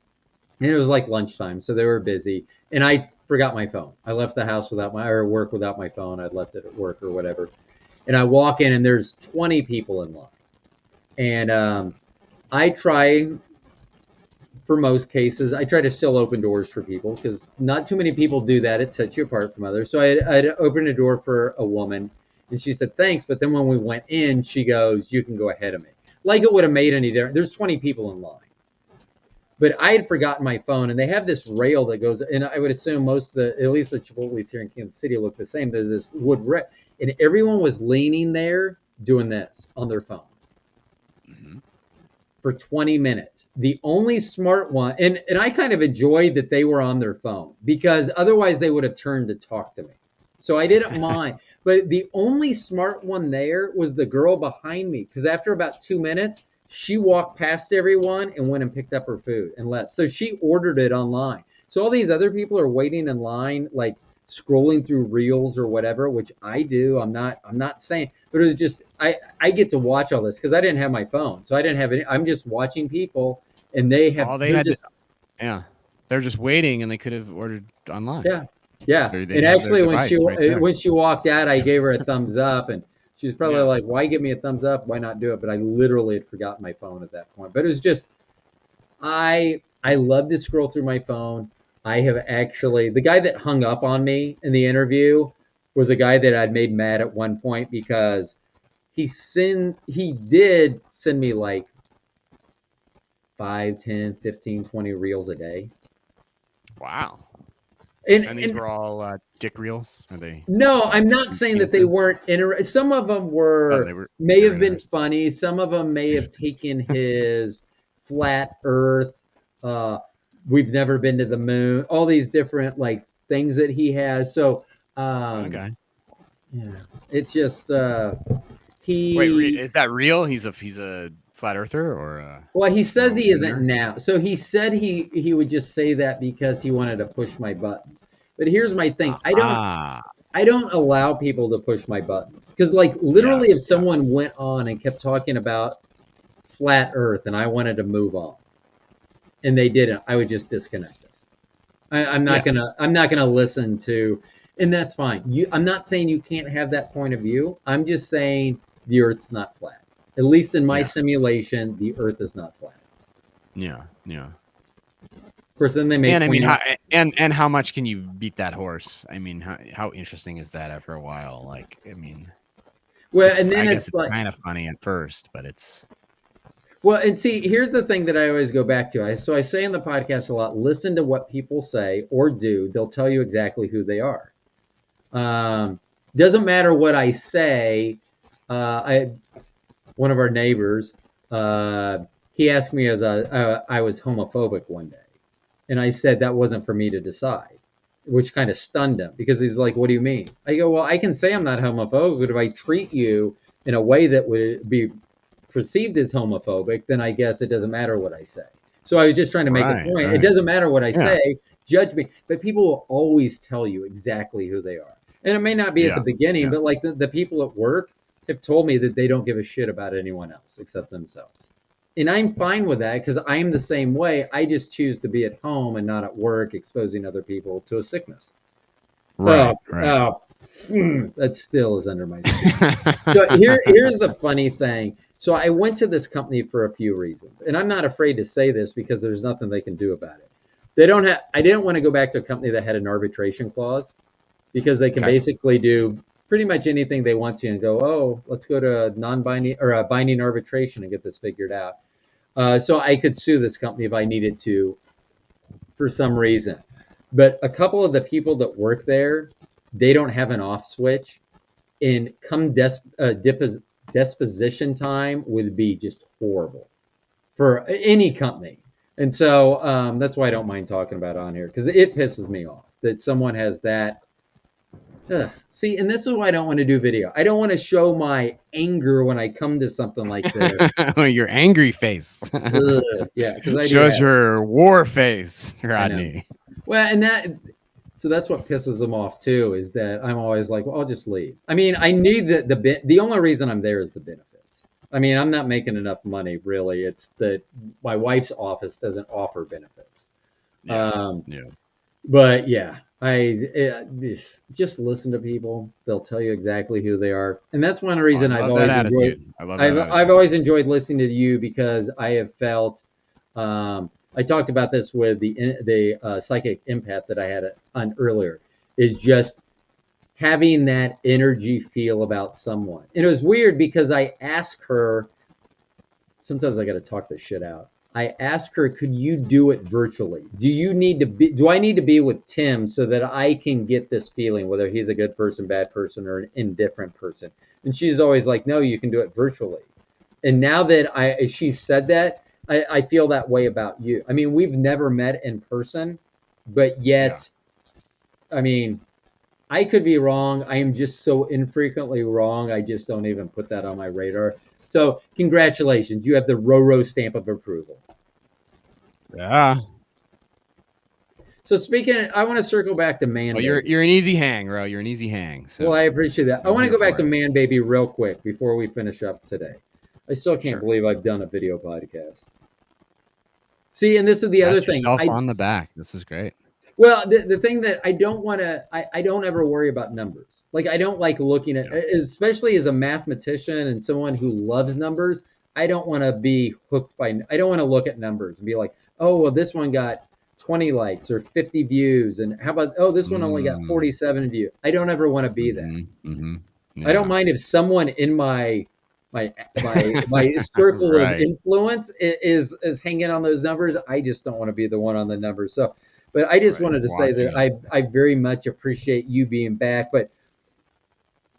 and it was like lunchtime, so they were busy, and I forgot my phone. I left the house or work without my phone. I'd left it at work or whatever. And I walk in, and there's 20 people in line. And I try, for most cases, I try to still open doors for people, because not too many people do that. It sets you apart from others. So I'd opened a door for a woman, and she said, thanks. But then when we went in, she goes, you can go ahead of me. Like it would have made any difference. There's 20 people in line. But I had forgotten my phone, and they have this rail that goes, and I would assume at least the Chipotle's here in Kansas City look the same. There's this wood rail, and everyone was leaning there doing this on their phone. Mm-hmm. for 20 minutes. The only smart one, and I kind of enjoyed that they were on their phone because otherwise they would have turned to talk to me. So I didn't mind. But the only smart one there was the girl behind me because after about 2 minutes, she walked past everyone and went and picked up her food and left. So she ordered it online. So all these other people are waiting in line, like scrolling through reels or whatever, which I do. I'm not saying, but it was just I get to watch all this because I didn't have my phone, so I didn't have any. I'm just watching people, and they have all they had just they're just waiting, and they could have ordered online. Yeah. And actually, when she walked out, I gave her a thumbs up, and she's probably like, "Why give me a thumbs up? Why not do it?" But I literally had forgotten my phone at that point. But it was just I love to scroll through my phone. I have actually, the guy that hung up on me in the interview was a guy that I'd made mad at one point because he did send me like 5, 10, 15, 20 reels a day. Wow. And these were all dick reels? Are they? No, I'm not saying that they weren't some of them may have been funny. Some of them may have taken his flat earth, we've never been to the moon, all these different like things that he has. So yeah, it's just Wait, is that real? He's a flat earther or well, he says he isn't now. So he said he would just say that because he wanted to push my buttons. But here's my thing. I don't allow people to push my buttons because like literally if someone went on and kept talking about flat earth and I wanted to move on and they didn't, I would just disconnect this. I'm not gonna listen to, and that's fine. I'm not saying you can't have that point of view. I'm just saying the earth's not flat. At least in my simulation, the earth is not flat. Yeah. Of course, then they make. And I mean, how much can you beat that horse? I mean, how interesting is that after a while? Like, I mean, well, and then it's like, kind of funny at first, but it's. Well, and see, here's the thing that I always go back to. I say in the podcast a lot, listen to what people say or do. They'll tell you exactly who they are. Doesn't matter what I say. One of our neighbors, he asked me as I was homophobic one day. And I said that wasn't for me to decide, which kind of stunned him because he's like, what do you mean? I go, well, I can say I'm not homophobic, but if I treat you in a way that would be perceived as homophobic, then I guess it doesn't matter what I say. So I was just trying to make a point. Right. It doesn't matter what I say, judge me. But people will always tell you exactly who they are. And it may not be at the beginning, but like the people at work have told me that they don't give a shit about anyone else except themselves. And I'm fine with that because I'm the same way. I just choose to be at home and not at work exposing other people to a sickness. Right. That still is under my skin. So here's the funny thing. So I went to this company for a few reasons. And I'm not afraid to say this because there's nothing they can do about it. I didn't want to go back to a company that had an arbitration clause because they can basically do pretty much anything they want to and go, oh, let's go to a non-binding or a binding arbitration and get this figured out. So I could sue this company if I needed to for some reason. But a couple of the people that work there, they don't have an off switch. And come disposition time would be just horrible for any company. And so that's why I don't mind talking about it on here because it pisses me off that someone has that. See, and this is why I don't want to do video. I don't want to show my anger when I come to something like this. Your angry face. Yeah, because I shows your war face, Rodney. Well, and so that's what pisses them off too. Is that I'm always like, well, I'll just leave. I mean, I need the only reason I'm there is the benefits. I mean, I'm not making enough money really. It's that my wife's office doesn't offer benefits. But yeah. I just listen to people. They'll tell you exactly who they are, and that's one reason I've always enjoyed listening to you because I have felt. I talked about this with the psychic empath that I had on earlier. Is just having that energy feel about someone, and it was weird because I asked her. Sometimes I got to talk this shit out. I asked her, could you do it virtually? Do I need to be with Tim so that I can get this feeling, whether he's a good person, bad person, or an indifferent person? And she's always like, no, you can do it virtually. And now that she said that, I feel that way about you. I mean, we've never met in person, but yet, I mean, I could be wrong. I am just so infrequently wrong. I just don't even put that on my radar. So, congratulations. You have the Roro stamp of approval. Yeah. So speaking, I want to circle back to Manbaby. Well, you're an easy hang, bro. You're an easy hang. So well, I appreciate that. I want to go back to Manbaby real quick before we finish up today. I still can't believe I've done a video podcast. See, and this is the other thing. Yourself on the back. This is great. Well, the thing that I don't want to, I don't ever worry about numbers. Like, I don't like looking at, especially as a mathematician and someone who loves numbers, I don't want to be hooked by, I don't want to look at numbers and be like, oh, well, this one got 20 likes or 50 views. And how about, oh, this one only got 47 views. I don't ever want to be that. Yeah. I don't mind if someone in my circle of influence is hanging on those numbers. I just don't want to be the one on the numbers. So, but I just wanted to say that I very much appreciate you being back. But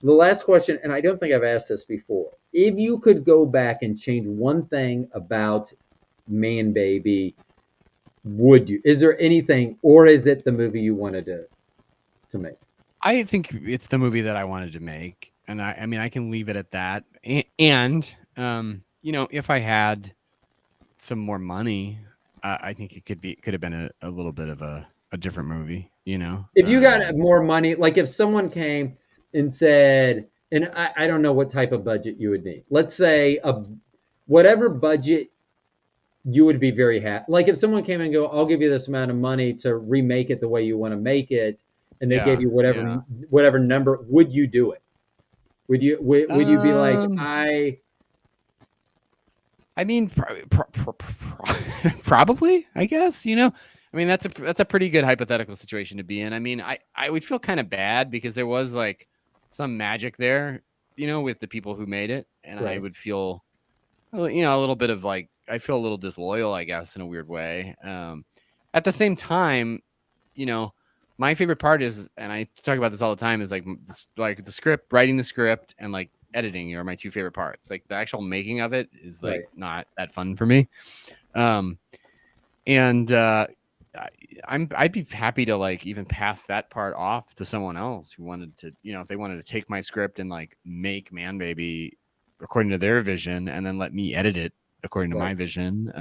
the last question, and I don't think I've asked this before, if you could go back and change one thing about Manbaby, would you? Is there anything, or is it the movie you wanted to make? I think it's the movie that I wanted to make. And I mean, I can leave it at that. And you know, if I had some more money, I think it could have been a little bit of a different movie, you know. If you got more money, like if someone came and said, and I don't know what type of budget you would need. Let's say whatever budget you would be very happy. Like if someone came and go, I'll give you this amount of money to remake it the way you want to make it, and they gave you whatever number, would you do it? Would you be like, I mean, probably, I guess, you know. I mean, that's a pretty good hypothetical situation to be in. I mean, I would feel kind of bad because there was like some magic there, you know, with the people who made it, and I would feel, you know, a little bit of like, I feel a little disloyal, I guess, in a weird way. At the same time, you know, my favorite part is, and I talk about this all the time, is like the script, writing the script, and like editing are my two favorite parts. Like the actual making of it is like not that fun for me. And I'd be happy to like even pass that part off to someone else who wanted to, you know, if they wanted to take my script and like make Manbaby according to their vision and then let me edit it according to my vision.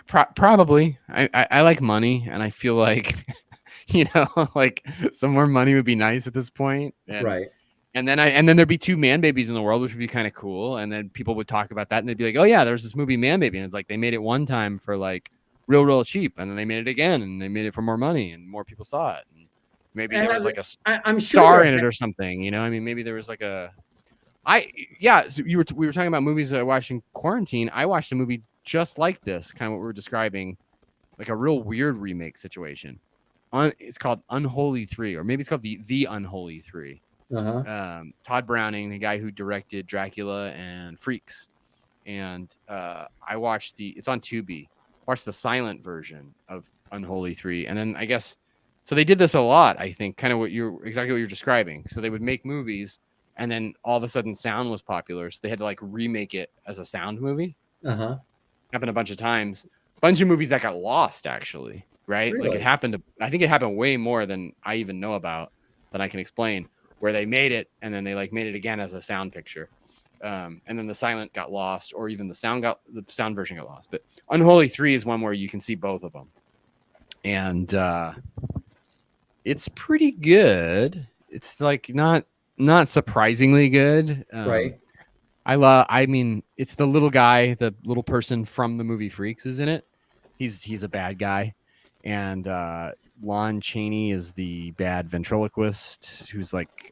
Probably. I like money, and I feel like, you know, like some more money would be nice at this point. And, And then there'd be two Manbabies in the world, which would be kind of cool. And then people would talk about that, and they'd be like, "Oh yeah, there's this movie Manbaby," and it's like they made it one time for like real cheap, and then they made it again, and they made it for more money, and more people saw it. And maybe there was like a star in it or something, you know. I mean, maybe there was like a. So we were talking about movies I watched in quarantine. I watched a movie just like this, kind of what we were describing, like a real weird remake situation. It's called Unholy 3, or maybe it's called the Unholy 3. Todd Browning, the guy who directed Dracula and Freaks, and I watched it's on Tubi. Watched the silent version of Unholy 3, and then I guess so they did this a lot. I think kind of exactly what you're describing. So they would make movies, and then all of a sudden sound was popular, so they had to like remake it as a sound movie. Happened a bunch of times. A bunch of movies that got lost, actually, right? Really? Like I think it happened way more than I even know about, that I can explain, where they made it and then they like made it again as a sound picture. And then the silent got lost, or even the sound version got lost. But Unholy 3 is one where you can see both of them. And it's pretty good. It's like not surprisingly good. I mean, it's the little guy, the little person from the movie Freaks is in it. He's a bad guy. And Lon Chaney is the bad ventriloquist who's like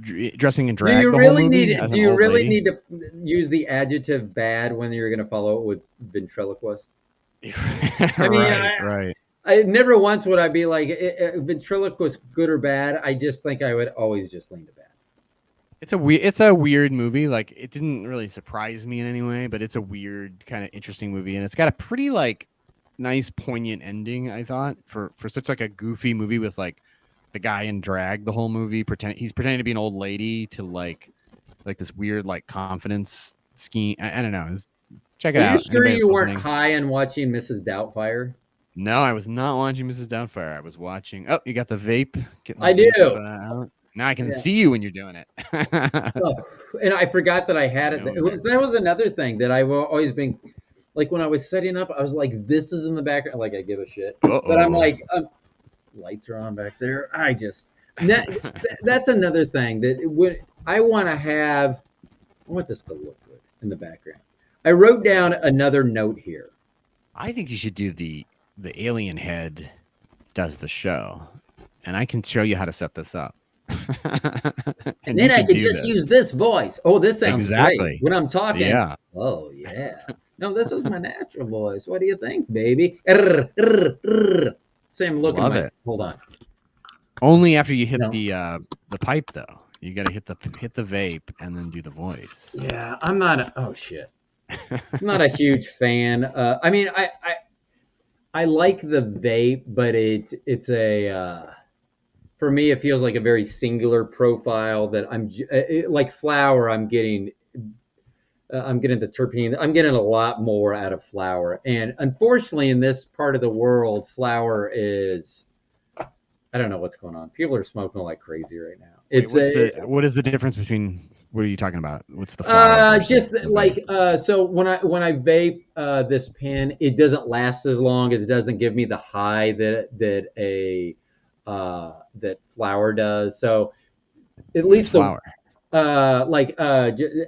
dressing in drag. Do you really need to use the adjective bad when you're going to follow it with ventriloquist? I mean, I never once would I be like, ventriloquist good or bad. I just think I would always just lean to bad. It's a weird movie. Like, it didn't really surprise me in any way, but it's a weird kind of interesting movie, and it's got a pretty like nice poignant ending, I thought, for such like a goofy movie with like the guy in drag the whole movie. He's pretending to be an old lady to like this weird like confidence scheme. I don't know. Check it Are you out. sure Anybody you that's weren't listening. high on watching Mrs. Doubtfire? No, I was not watching Mrs. Doubtfire. I was watching. Oh, you got the vape. Getting the I do. vape, out. Now I can see you when you're doing it. Oh, and I forgot that I had it. That was another thing that I've always been like when I was setting up. I was like, "This is in the background." Like I give a shit, but I'm like, lights are on back there. That's another thing that I want to have. I want this to look good in the background. I wrote down another note here. I think you should do the alien head does the show, and I can show you how to set this up. and then I could just use this voice. Oh, this sounds great when I'm talking. Yeah. Oh yeah. No, this is my natural voice. What do you think, baby? Same look at my. Hold on. Only after you hit the pipe, though. You got to hit the vape and then do the voice. Yeah, I'm not. Oh shit. I'm not a huge fan. I mean, I like the vape, but it's a for me it feels like a very singular profile that like flower. I'm getting the terpene. I'm getting a lot more out of flower, and unfortunately, in this part of the world, flower is. I don't know what's going on. People are smoking like crazy right now. What is the difference between? What are you talking about? What's the flower? Just like so when I vape this pen, it doesn't last as long. It doesn't give me the high that flower does. So at least flower.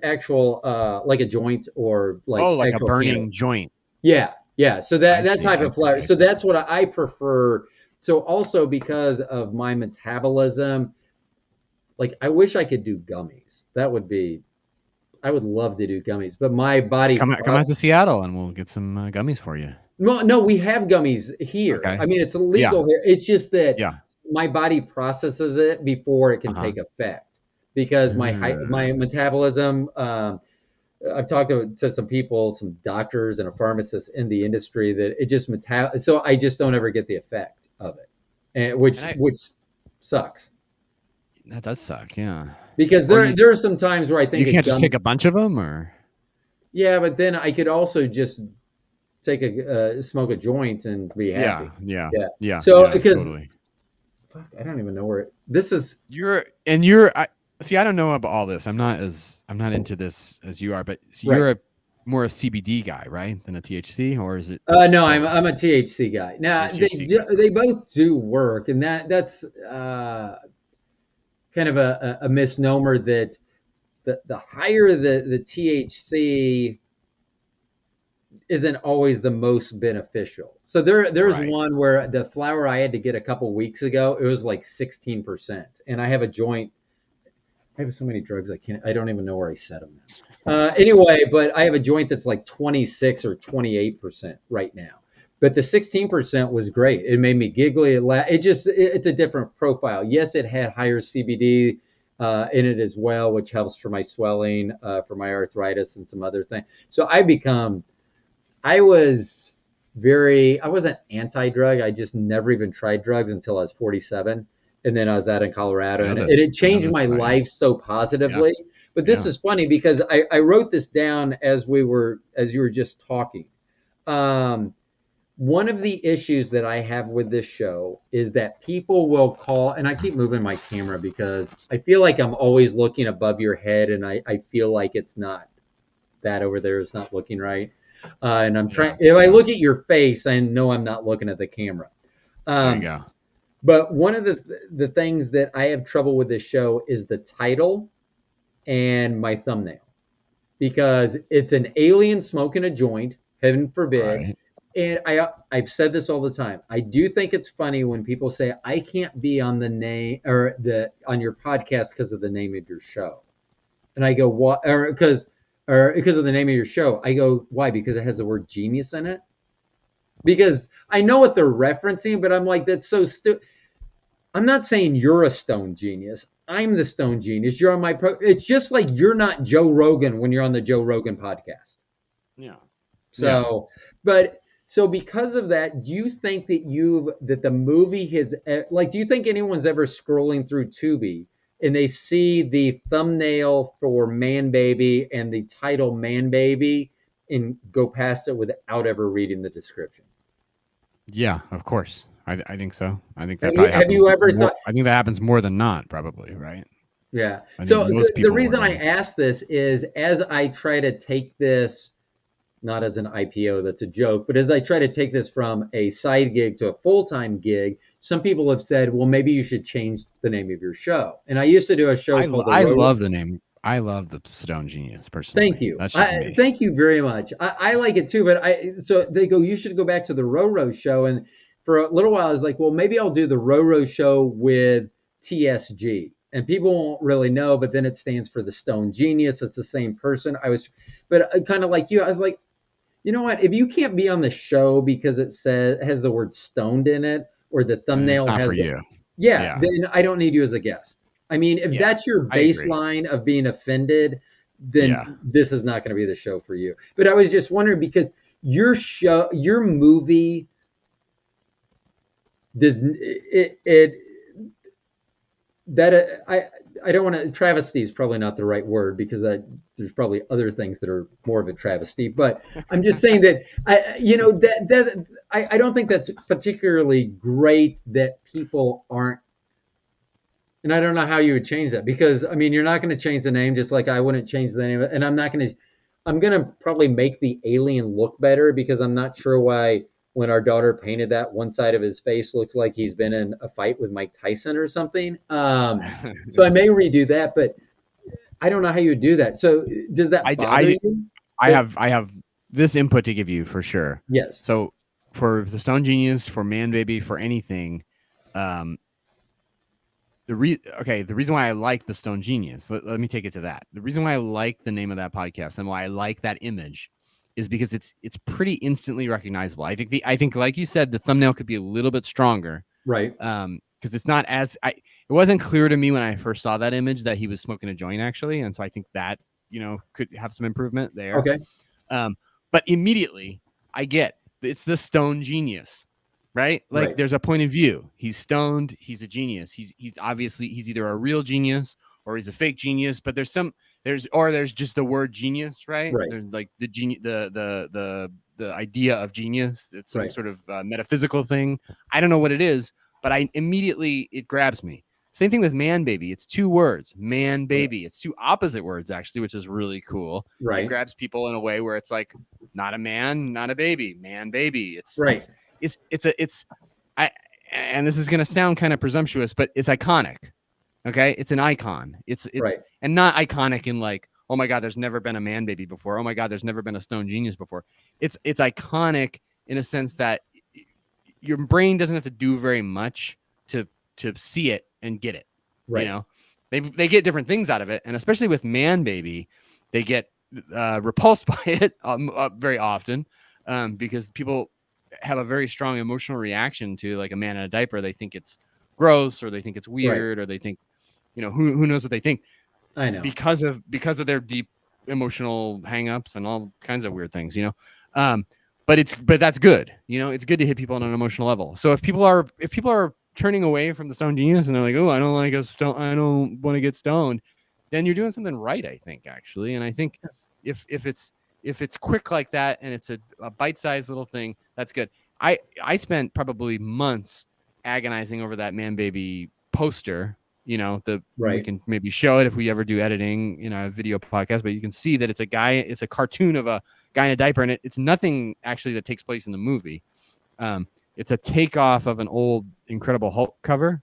Actual like a joint or like a burning joint. Yeah. So that type of flower. So that's what I prefer. So also because of my metabolism, like I wish I could do gummies. I would love to do gummies, but my body. Come out to Seattle and we'll get some gummies for you. No, we have gummies here. Okay. I mean, it's illegal here. It's just that my body processes it before it can take effect because my metabolism. I've talked to some people, some doctors and a pharmacist in the industry that it just so I just don't ever get the effect of it, and which sucks. That does suck, yeah. Because there are some times where I think you can't just take a bunch of them, or yeah, but then I could also just take smoke a joint and be happy. Yeah. So because totally. Fuck, I don't even know where this is. I don't know about all this. I'm not into this as you are, but you're more a CBD guy, right, than a THC, or is it? No, I'm a THC guy. Now they both do work, and that's kind of a misnomer that the higher the THC isn't always the most beneficial. So there's one where the flower I had to get a couple weeks ago, it was like 16%, and I have a joint. I have so many drugs I don't even know where I set them now. Anyway, but I have a joint that's like 26 or 28% right now. But the 16% was great. It made me giggly. It's a different profile. Yes, it had higher CBD in it as well, which helps for my swelling, for my arthritis and some other things. So I wasn't anti-drug. I just never even tried drugs until I was 47. And then I was out in Colorado, and it changed my life so positively. Yeah. But this is funny because I wrote this down as you were just talking. One of the issues that I have with this show is that people will call, and I keep moving my camera because I feel like I'm always looking above your head, and I feel like it's not that over there is not looking right. And I'm trying. If I look at your face, I know I'm not looking at the camera. There you go. But one of the things that I have trouble with this show is the title and my thumbnail, because it's an alien smoking a joint, heaven forbid. Right. And I've said this all the time. I do think it's funny when people say I can't be on the name or on your podcast because of the name of your show, and I go what? Or because of the name of your show. I go why? Because it has the word genius in it. Because I know what they're referencing, but I'm like, that's so stupid. I'm not saying you're a stone genius. I'm the stone genius. You're on my it's just like you're not Joe Rogan when you're on the Joe Rogan podcast. Yeah. So, so because of that, do you think that the movie has do you think anyone's ever scrolling through Tubi and they see the thumbnail for Manbaby and the title Manbaby and go past it without ever reading the description. Yeah, of course. I think so. I think that Have probably happens. you ever more, thought? I think that happens more than not, probably, right? Yeah. I think So most the people reason would I ask this is as I try to take this, not as an IPO, that's a joke, but as I try to take this from a side gig to a full-time gig, some people have said, well, maybe you should change the name of your show. And I used to do a show called I love the name. I love the Stone Genius personally. Thank you. That's just me. Thank you very much. I like it too, but so they go, you should go back to the Roro show. And for a little while, I was like, well, maybe I'll do the Roro show with TSG. And people won't really know, but then it stands for the Stone Genius. It's the same person. But kind of like you, I was like, you know what? If you can't be on the show because it has the word stoned in it, or the thumbnail it's not has for you. yeah, then I don't need you as a guest. I mean, if that's your baseline of being offended, then this is not going to be the show for you. But I was just wondering because your movie does I don't want to, travesty is probably not the right word because there's probably other things that are more of a travesty, but I'm just saying that I don't think that's particularly great that people aren't. And I don't know how you would change that because I mean, you're not going to change the name just like I wouldn't change the name. And I'm going to probably make the alien look better because I'm not sure why when our daughter painted that one side of his face looks like he's been in a fight with Mike Tyson or something. So I may redo that, but I don't know how you would do that. So does that bother you? I have this input to give you for sure. Yes. So for the Stone Genius, for Manbaby, for anything, the reason why I like the Stone Genius, let me take it to that. The reason why I like the name of that podcast and why I like that image is because it's pretty instantly recognizable. I think like you said, the thumbnail could be a little bit stronger. Right. Because it's not as it wasn't clear to me when I first saw that image that he was smoking a joint actually. And so I think that, could have some improvement there. Okay. But immediately I get it's the Stone Genius. Right? Like there's a point of view. He's stoned. He's a genius. He's obviously he's either a real genius or he's a fake genius, but there's just the word genius, right? There's like the genius, the idea of genius. It's some sort of metaphysical thing. I don't know what it is, but it grabs me. Same thing with Manbaby. It's two words, Manbaby. It's two opposite words actually, which is really cool. Right. It grabs people in a way where it's like not a man, not a baby, Manbaby. And this is going to sound kind of presumptuous, but it's iconic. Okay. It's an icon. It's and not iconic in like, oh my God, there's never been a Manbaby before. Oh my God, there's never been a Stone Genius before. It's iconic in a sense that your brain doesn't have to do very much to see it and get it. Right. They get different things out of it. And especially with Manbaby, they get repulsed by it very often because people have a very strong emotional reaction to like a man in a diaper. They think it's gross or they think it's weird or they think, who knows what they think. I know because of their deep emotional hangups and all kinds of weird things, but that's good. It's good to hit people on an emotional level. So if people are turning away from the Stone Genius and they're like, oh, I don't want to get stoned, then you're doing something right, I think, actually. And I think if it's quick like that and it's a bite-sized little thing, that's good. I spent probably months agonizing over that Manbaby poster. We can maybe show it if we ever do editing, a video podcast, but you can see that it's a cartoon of a guy in a diaper, and it's nothing actually that takes place in the movie. It's a takeoff of an old Incredible Hulk cover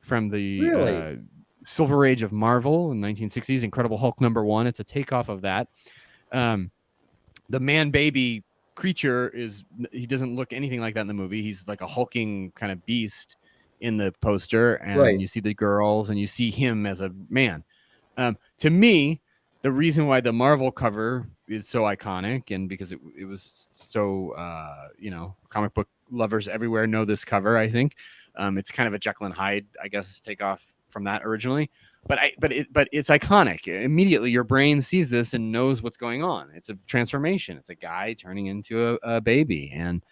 from the Silver Age of Marvel in 1960s, Incredible Hulk #1. It's a takeoff of that. The Manbaby creature he doesn't look anything like that in the movie. He's like a hulking kind of beast in the poster, and you see the girls and you see him as a man. To me, the reason why the Marvel cover is so iconic and because it was so comic book lovers everywhere know this cover. I think it's kind of a Jekyll and Hyde, I guess, takeoff from that originally. But it's iconic. Immediately, your brain sees this and knows what's going on. It's a transformation. It's a guy turning into a baby, and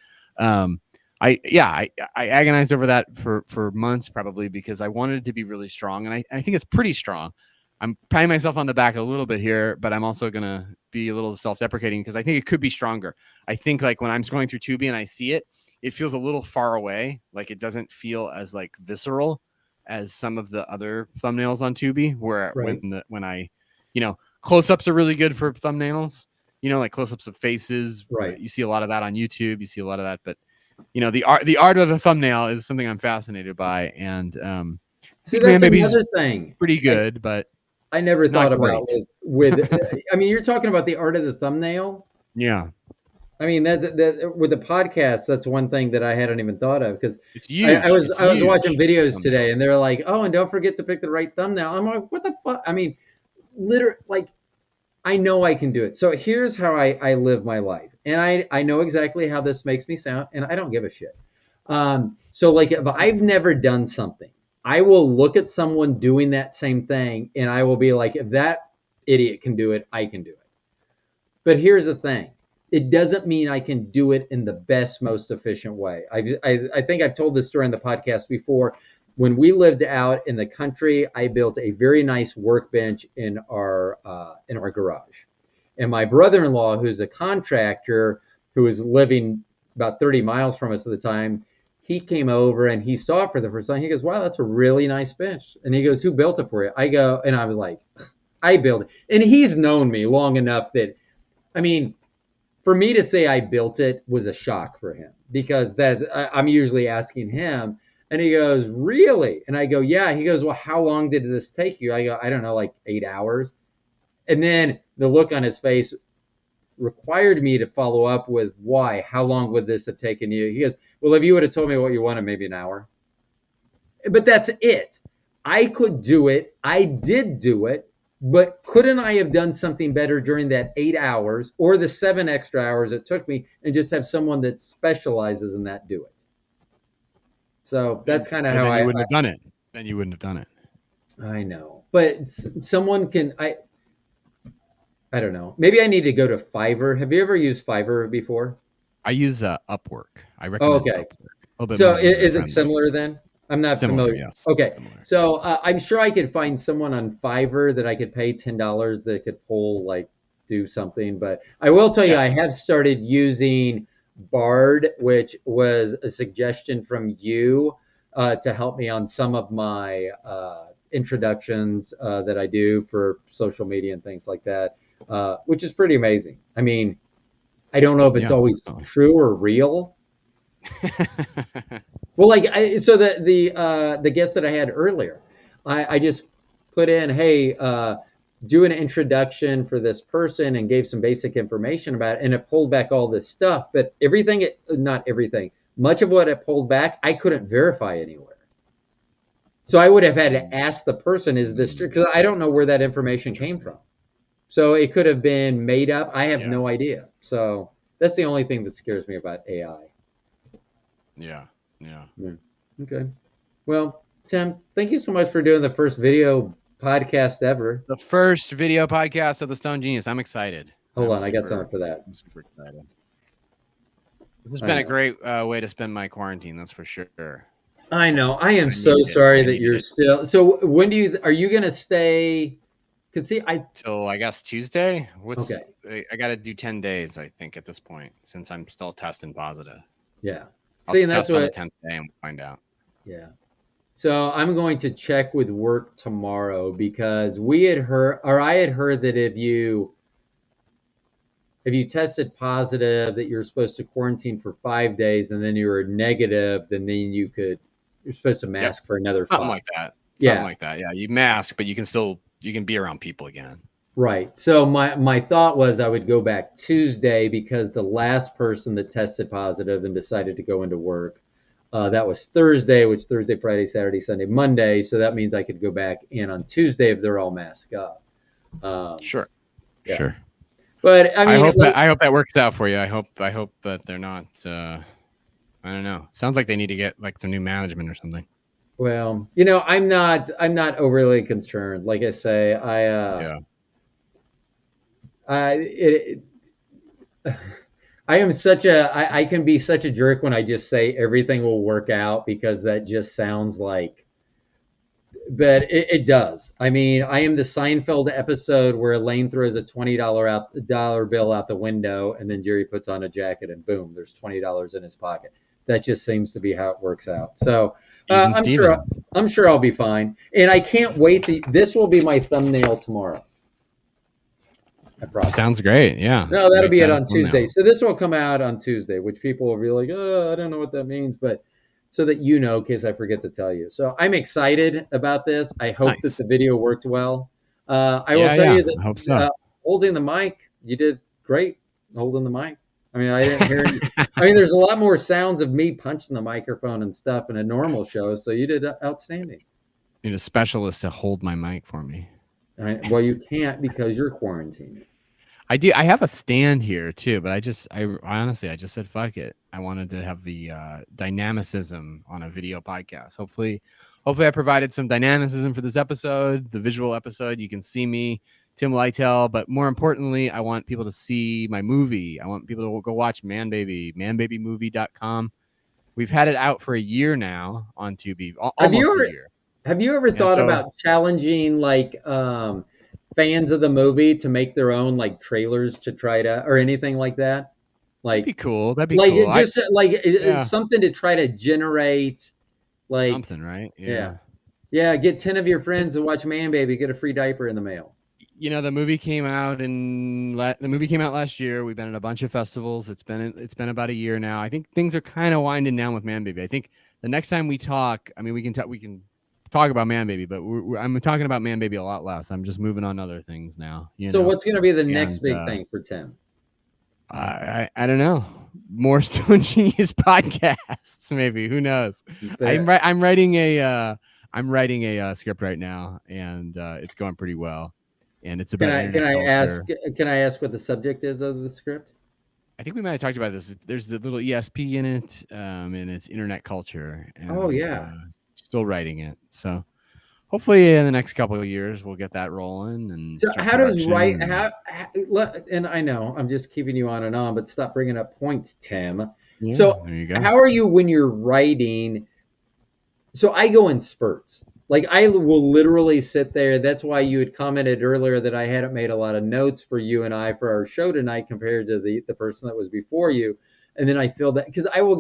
I agonized over that for months probably because I wanted it to be really strong, and I think it's pretty strong. I'm patting myself on the back a little bit here, but I'm also gonna be a little self-deprecating because I think it could be stronger. I think like when I'm scrolling through Tubi and I see it, it feels a little far away. Like it doesn't feel as like visceral as some of the other thumbnails on Tubi, where Right. when I, close-ups are really good for thumbnails. Like close-ups of faces. Right. You see a lot of that on YouTube. You see a lot of that, but the art of the thumbnail is something I'm fascinated by, and see, that's another thing. Pretty good, but I never thought about with I mean, you're talking about the art of the thumbnail. Yeah. I mean, that with the podcast, that's one thing that I hadn't even thought of because it's huge. I was watching videos today, and they're like, "Oh, and don't forget to pick the right thumbnail." I'm like, "What the fuck?" I mean, literally, like, I know I can do it. So here's how I live my life, and I know exactly how this makes me sound, and I don't give a shit. So like, if I've never done something, I will look at someone doing that same thing, and I will be like, if that idiot can do it, I can do it. But here's the thing. It doesn't mean I can do it in the best, most efficient way. I think I've told this story on the podcast before. When we lived out in the country, I built a very nice workbench in our garage. And my brother-in-law, who's a contractor, who was living about 30 miles from us at the time, he came over and he saw it for the first time. He goes, "Wow, that's a really nice bench." And he goes, "Who built it for you?" I go, and I was like, "I built it." And he's known me long enough that, I mean, for me to say I built it was a shock for him because I'm usually asking him, and he goes, "Really?" And I go, "Yeah." He goes, "Well, how long did this take you?" I go, "I don't know, like 8 hours." And then the look on his face required me to follow up with, "Why? How long would this have taken you?" He goes, "Well, if you would have told me what you wanted, maybe an hour." But that's it. I could do it. I did do it. But couldn't I have done something better during that 8 hours or the 7 extra hours it took me and just have someone that specializes in that do it? So that's kind of how I wouldn't have done it. Then you wouldn't have done it. I know. But someone can, I don't know. Maybe I need to go to Fiverr. Have you ever used Fiverr before? I use Upwork. I recommend Upwork. So is it similar then? I'm not familiar. Yes. Okay. Similar. So I'm sure I could find someone on Fiverr that I could pay $10 that could do something. But I will tell you, I have started using Bard, which was a suggestion from you to help me on some of my introductions that I do for social media and things like that, which is pretty amazing. I mean, I don't know if it's always true or real. Well, so the guest that I had earlier, I just put in, "Hey, do an introduction for this person," and gave some basic information about it, and it pulled back all this stuff. But not everything, much of what it pulled back, I couldn't verify anywhere. So I would have had to ask the person, "Is this true?" Because I don't know where that information came from. So it could have been made up. I have no idea. So that's the only thing that scares me about AI. Yeah. Okay. Well, Tim, thank you so much for doing the first video podcast ever. The first video podcast of the Stone Genius. I'm excited. Hold on, I got something for that. I'm super excited. This has been a great way to spend my quarantine, that's for sure. I know. I am so sorry that you're still. So when are you going to stay? Because till I guess Tuesday. Okay. I got to do 10 days, I think, at this point, since I'm still testing positive. Yeah. And that's what on the 10th day and we'll find out. Yeah. So I'm going to check with work tomorrow because I had heard that if you tested positive, that you're supposed to quarantine for 5 days, and then you were negative, then you're supposed to mask for another 5. Something like that. Something like that. Yeah. You mask, but you can be around people again. Right. So my thought was I would go back Tuesday because the last person that tested positive and decided to go into work, that was Thursday, which Thursday, Friday, Saturday, Sunday, Monday. So that means I could go back in on Tuesday if they're all masked up. Sure. Yeah. Sure. But I mean, I hope that works out for you. I hope that they're not. I don't know. Sounds like they need to get like some new management or something. Well, I'm not overly concerned. Like I say, I am such a I can be such a jerk when I just say everything will work out because that just sounds like, but it does. I mean, I am the Seinfeld episode where Elaine throws a $20 bill out the window, and then Jerry puts on a jacket, and boom, there's $20 in his pocket. That just seems to be how it works out. So I'm sure I'll be fine, and I can't wait to. This will be my thumbnail tomorrow. Sounds great. Yeah. No, that'll be it on Tuesday. So this will come out on Tuesday, which people will be like, oh, I don't know what that means, but so that you know, in case I forget to tell you. So I'm excited about this. I hope that the video worked well. I will tell you that I hope so. Holding the mic, you did great holding the mic. I mean, I didn't hear anything. I mean, there's a lot more sounds of me punching the microphone and stuff in a normal show, so you did outstanding. Need a specialist to hold my mic for me. Well, you can't because you're quarantined. I do. I have a stand here too, but I honestly just said fuck it. I wanted to have the dynamicism on a video podcast. Hopefully I provided some dynamicism for this episode, the visual episode. You can see me, Tim Lightell, but more importantly, I want people to see my movie. I want people to go watch Manbaby, manbabymovie.com. We've had it out for a year now on Tubi, almost a year. Have you ever thought about challenging like fans of the movie to make their own like trailers to try to, or anything like that? Like, that'd be cool. That'd be like cool. Just something to try to generate like something, right? Yeah. Get 10 of your friends to watch Manbaby. Get a free diaper in the mail. You know, the movie came out last year. We've been at a bunch of festivals. It's been about a year now. I think things are kind of winding down with Manbaby. I think the next time we talk, I mean, we can talk about Manbaby, but I'm talking about Manbaby a lot less. I'm just moving on other things now. So what's going to be the next big thing for Tim? I don't know. More Stone Genius podcasts, maybe. Who knows? I'm writing a script right now, and it's going pretty well. And it's about. Can I ask what the subject is of the script? I think we might have talked about this. There's a little ESP in it, and it's internet culture. And, still writing it, so hopefully in the next couple of years we'll get that rolling. And so how and I know I'm just keeping you on and on, but stop bringing up points, Tim. Yeah, so there you go. How are you when you're writing? So I go in spurts. Like I will literally sit there. That's why you had commented earlier that I hadn't made a lot of notes for you and I for our show tonight compared to the person that was before you. And then I feel that because I will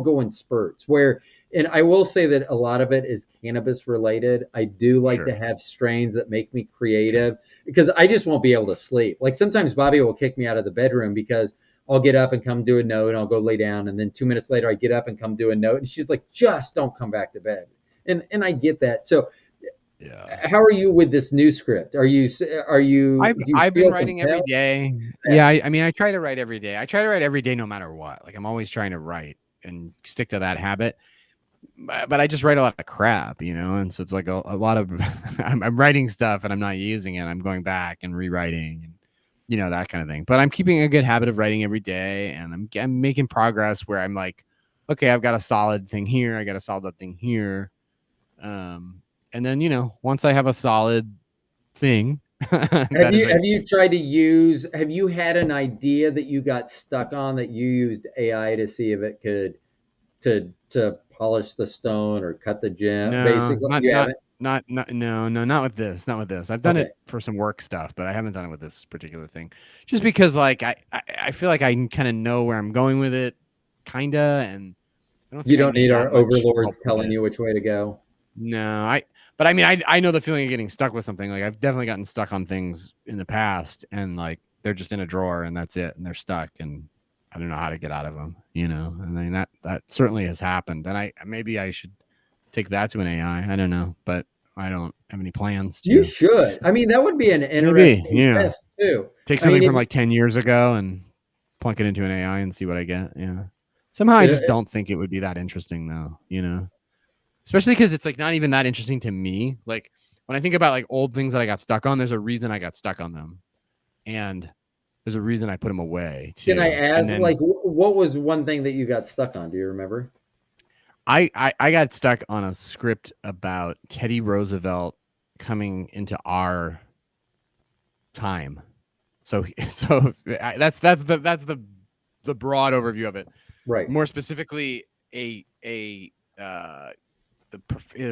go in spurts where, and I will say that a lot of it is cannabis related. I do like to have strains that make me creative because I just won't be able to sleep. Like sometimes Bobby will kick me out of the bedroom because I'll get up and come do a note and I'll go lay down. And then 2 minutes later, I get up and come do a note. And she's like, just don't come back to bed. And I get that. So how are you with this new script? I've been writing every day. Yeah. I mean, I try to write every day. I try to write every day, no matter what. Like I'm always trying to write and stick to that habit. But I just write a lot of crap, and so it's like a lot of I'm writing stuff and I'm not using it. I'm going back and rewriting and that kind of thing. But I'm keeping a good habit of writing every day, and I'm making progress where I'm like, okay, I've got a solid thing here, I got a solid thing here, and then once I have a solid thing, have you had an idea that you got stuck on that you used AI to see if it could to polish the stone or cut the gem? No, basically, not with this. Not with this. I've done it for some work stuff, but I haven't done it with this particular thing. Just because, like, I feel like I kind of know where I'm going with it, kinda, and you don't need our overlords telling you which way to go. No, but I mean, I know the feeling of getting stuck with something. Like I've definitely gotten stuck on things in the past, and like they're just in a drawer and that's it, and they're stuck, and I don't know how to get out of them, and I mean, that certainly has happened. And maybe I should take that to an AI. I don't know, but I don't have any plans to. You should. I mean, that would be an interesting test too. Take something from like 10 years ago and plunk it into an AI and see what I get. Yeah. Somehow I just don't think it would be that interesting though, especially because it's like not even that interesting to me. Like when I think about like old things that I got stuck on, there's a reason I got stuck on them. And there's a reason I put them away too. Can I ask, like, what was one thing that you got stuck on? Do you remember? I got stuck on a script about Teddy Roosevelt coming into our time. So that's the broad overview of it. Right. More specifically, there's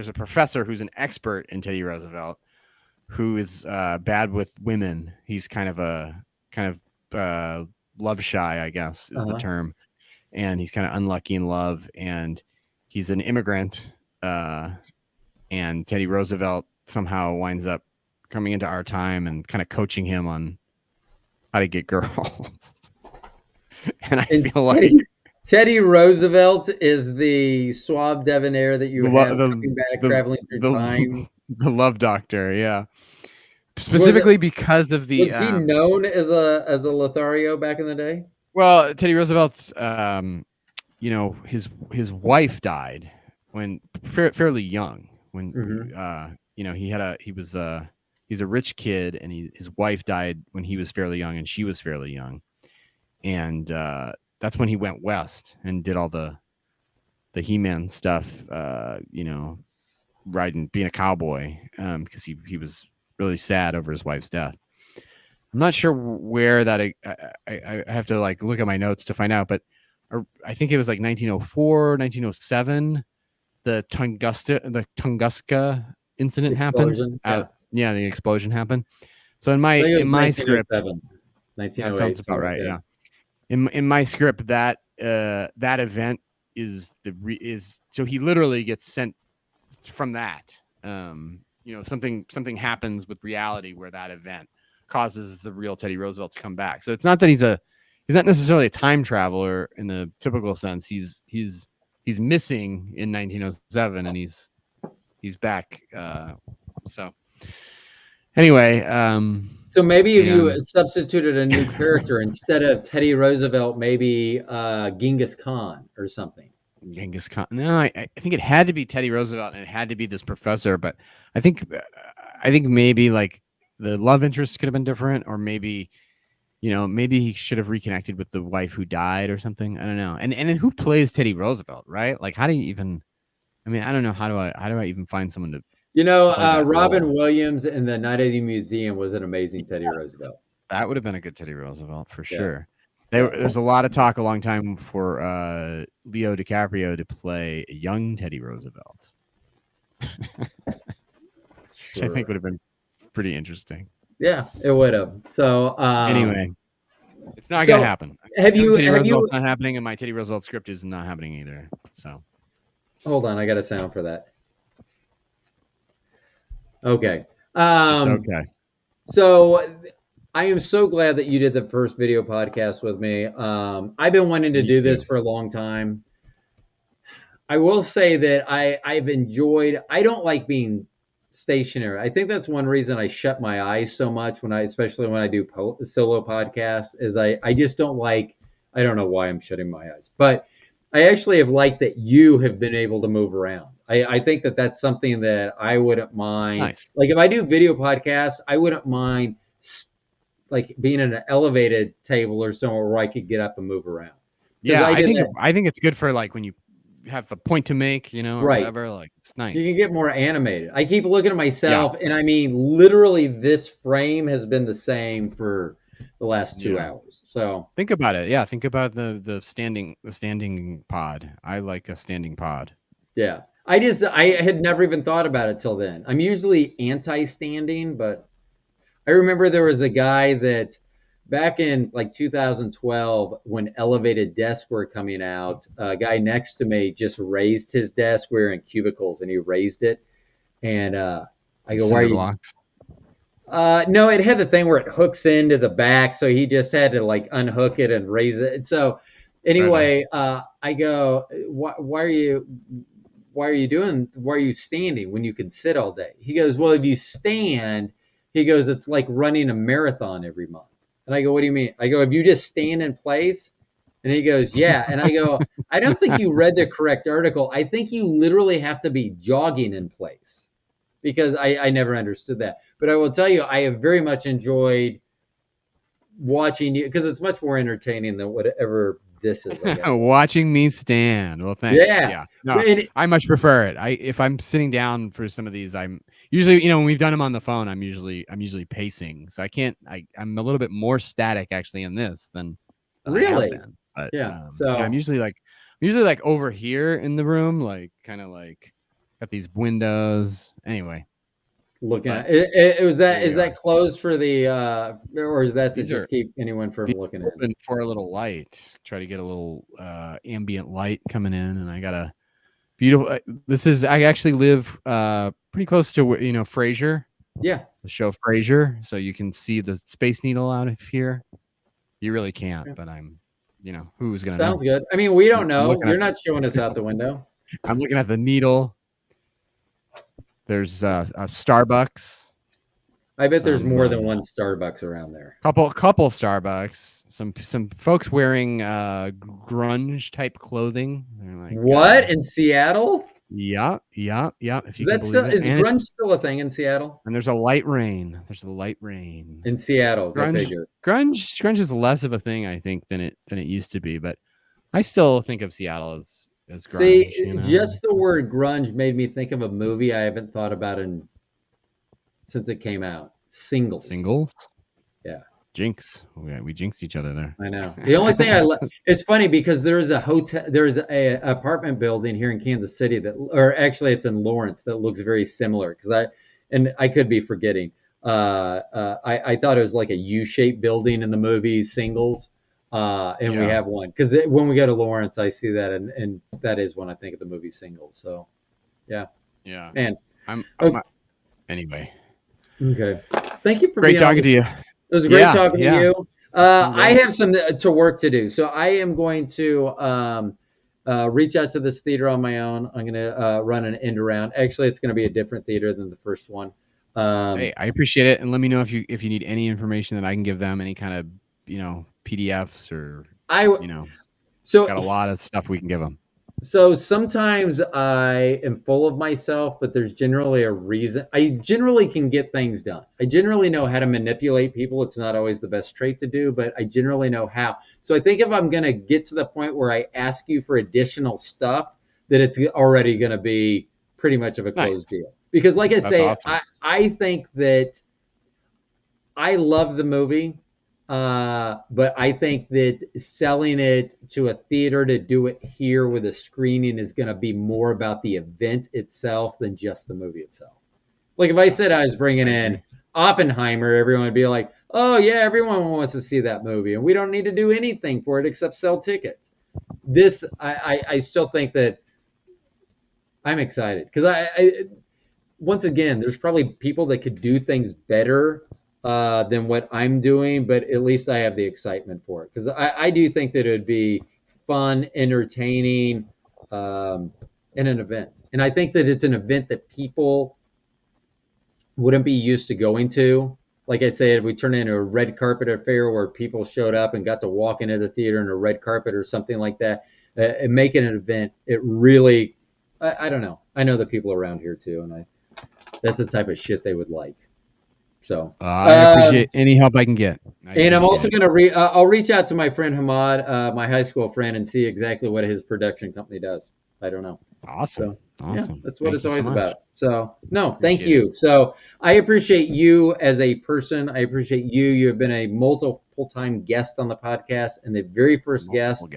a professor who's an expert in Teddy Roosevelt who is bad with women. He's kind of love shy, I guess is the term, and he's kind of unlucky in love, and he's an immigrant, and Teddy Roosevelt somehow winds up coming into our time and kind of coaching him on how to get girls. And I feel like Teddy Roosevelt is the suave debonair that you have coming back, traveling through time. The love doctor, yeah. Specifically because of the. Was he known as a Lothario back in the day? Well, Teddy Roosevelt's, his wife died when fairly young. When he's a rich kid, and his wife died when he was fairly young, and she was fairly young, and that's when he went west and did all the He-Man stuff, riding, being a cowboy, because he was really sad over his wife's death. I'm not sure where that I have to like look at my notes to find out, but I think it was like 1904, 1907, the Tunguska incident happened. Yeah, the explosion happened. So in my script, that sounds about right. Yeah. In my script, that event is so he literally gets sent from that. Something happens with reality where that event causes the real Teddy Roosevelt to come back. So it's not that he's not necessarily a time traveler in the typical sense. He's missing in 1907 and he's back. So anyway, so maybe if you substituted a new character instead of Teddy Roosevelt, maybe Genghis Khan or something. Genghis Khan. No, I think it had to be Teddy Roosevelt, and it had to be this professor. But I think maybe like the love interest could have been different, or maybe he should have reconnected with the wife who died or something. I don't know. And then who plays Teddy Roosevelt, right? Like, how do you even? I mean, I don't know. How do I even find someone to? Robin Williams in The Night at the Museum was an amazing Teddy Roosevelt. That would have been a good Teddy Roosevelt for sure. There's a lot of talk a long time for Leo DiCaprio to play a young Teddy Roosevelt, which I think would have been pretty interesting. Yeah, it would have. So anyway, it's not going to happen. Teddy Roosevelt's not happening, and my Teddy Roosevelt script is not happening either. So hold on, I got a sound for that. Okay. It's okay. So I am so glad that you did the first video podcast with me. I've been wanting to do this for a long time. I will say that I've enjoyed. I don't like being stationary. I think that's one reason I shut my eyes so much especially when I do solo podcasts, is I just don't like. I don't know why I'm shutting my eyes, but I actually have liked that you have been able to move around. I think that that's something that I wouldn't mind. Nice. Like if I do video podcasts, I wouldn't mind like being in an elevated table or somewhere where I could get up and move around. Yeah, I think it's good for like when you have a point to make, or right. whatever. Like it's nice. You can get more animated. I keep looking at myself, and I mean, literally, this frame has been the same for the last 2 hours. So think about it. Yeah, think about the standing pod. I like a standing pod. Yeah, I had never even thought about it till then. I'm usually anti-standing, but I remember there was a guy that back in like 2012 when elevated desks were coming out, a guy next to me just raised his desk. We were in cubicles and he raised it. And I go, why are you? Blocks? No, it had the thing where it hooks into the back. So he just had to like unhook it and raise it. So anyway, I go, why are you standing when you can sit all day? He goes, well, if you stand, he goes, it's like running a marathon every month. And I go, what do you mean? I go, if you just stand in place? And he goes, yeah. And I go, I don't think you read the correct article. I think you literally have to be jogging in place, because I never understood that. But I will tell you, I have very much enjoyed watching you, because it's much more entertaining than whatever this is. Watching me stand. Well, thanks. Yeah. No, I much prefer it. If I'm sitting down for some of these, I'm usually, when we've done them on the phone, I'm usually pacing. So I'm a little bit more static actually in this than I have been. But, So I'm usually like over here in the room, like kind of like got these windows. Anyway. Looking at it, is that closed for the or is that to just keep anyone from looking at it? For a little light, try to get a little ambient light coming in, and I got a beautiful. I actually live pretty close to Frasier. Yeah, the show Frasier, so you can see the Space Needle out of here. You really can't, but I'm, who's gonna? Sounds good. I mean, we don't know. You're not showing us out the window. I'm looking at the needle. There's a Starbucks. I bet there's more than one Starbucks around there. Couple Starbucks. Some folks wearing grunge type clothing. Like, what in Seattle? Yeah. If you is grunge still a thing in Seattle? And there's a light rain. In Seattle. Grunge is less of a thing, I think, than it used to be. But I still think of Seattle as grunge. See, just the word grunge made me think of a movie I haven't thought about since it came out. Singles. Yeah. Jinx. We jinxed each other there. I know. The only thing it's funny because there's a apartment building here in Kansas City or actually it's in Lawrence that looks very similar I could be forgetting. I thought it was like a U-shaped building in the movie Singles. And we have one because when we go to Lawrence, I see that, and that is when I think of the movie Singles. So, yeah. And anyway. Okay. Thank you for great talking to you. It was great talking to you. I have some work to do, so I am going to reach out to this theater on my own. I'm going to run an end around. Actually, it's going to be a different theater than the first one. Hey, I appreciate it, and let me know if you need any information that I can give them, any kind of PDFs or so got a lot of stuff we can give them. So sometimes I am full of myself, but there's generally a reason. I generally can get things done. I generally know how to manipulate people. It's not always the best trait to do, but I generally know how. So I think if I'm going to get to the point where I ask you for additional stuff, that it's already going to be pretty much of a closed deal. Because like I say, awesome. I think that I love the movie. But I think that selling it to a theater to do it here with a screening is going to be more about the event itself than just the movie itself. Like if I said I was bringing in Oppenheimer, everyone would be like, oh yeah, everyone wants to see that movie and we don't need to do anything for it except sell tickets. This, I still think that I'm excited because once again, there's probably people that could do things better than what I'm doing, but at least I have the excitement for it because I do think that it would be fun, entertaining, and an event. And I think that it's an event that people wouldn't be used to going to. Like I said, if we turn it into a red carpet affair where people showed up and got to walk into the theater in a red carpet or something like that, and make it an event, it really, I don't know. I know the people around here too, and that's the type of shit they would like. So I appreciate any help I can get. I'm also going to I'll reach out to my friend Hamad, my high school friend, and see exactly what his production company does. I don't know. Awesome. Yeah, that's what it's always about. So no, thank you. So I appreciate you as a person. I appreciate you. You have been a multiple-time guest on the podcast and the very first guest.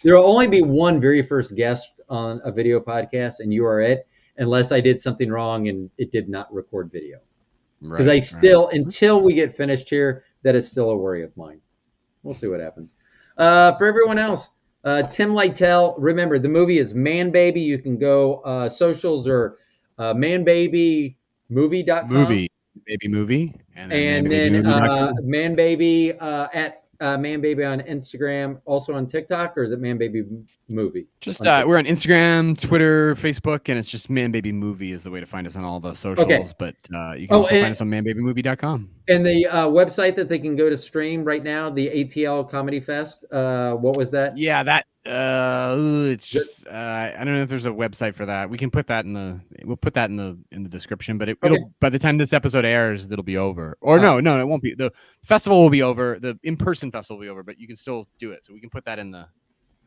There will only be one very first guest on a video podcast, and you are it, unless I did something wrong and it did not record video. Because I still, until we get finished here, that is still a worry of mine. We'll see what happens. For everyone else, Tim Lightell, remember, the movie is Manbaby. You can go socials or manbabymovie.com. Movie. And then Manbaby at Manbaby on Instagram, also on TikTok, or is it Manbaby Movie? Just we're on Instagram, Twitter, Facebook, and it's just Manbaby Movie is the way to find us on all the socials. Okay. But you can also find us on manbabymovie.com. And the website that they can go to stream right now, the ATL Comedy Fest. What was that? Yeah, that it's just I don't know if there's a website for that. We can put that we'll put that in the description, but it'll by the time this episode airs, it'll be over. Or no, it won't be. The festival will be over. The in-person festival will be over, but you can still do it. So we can put that in the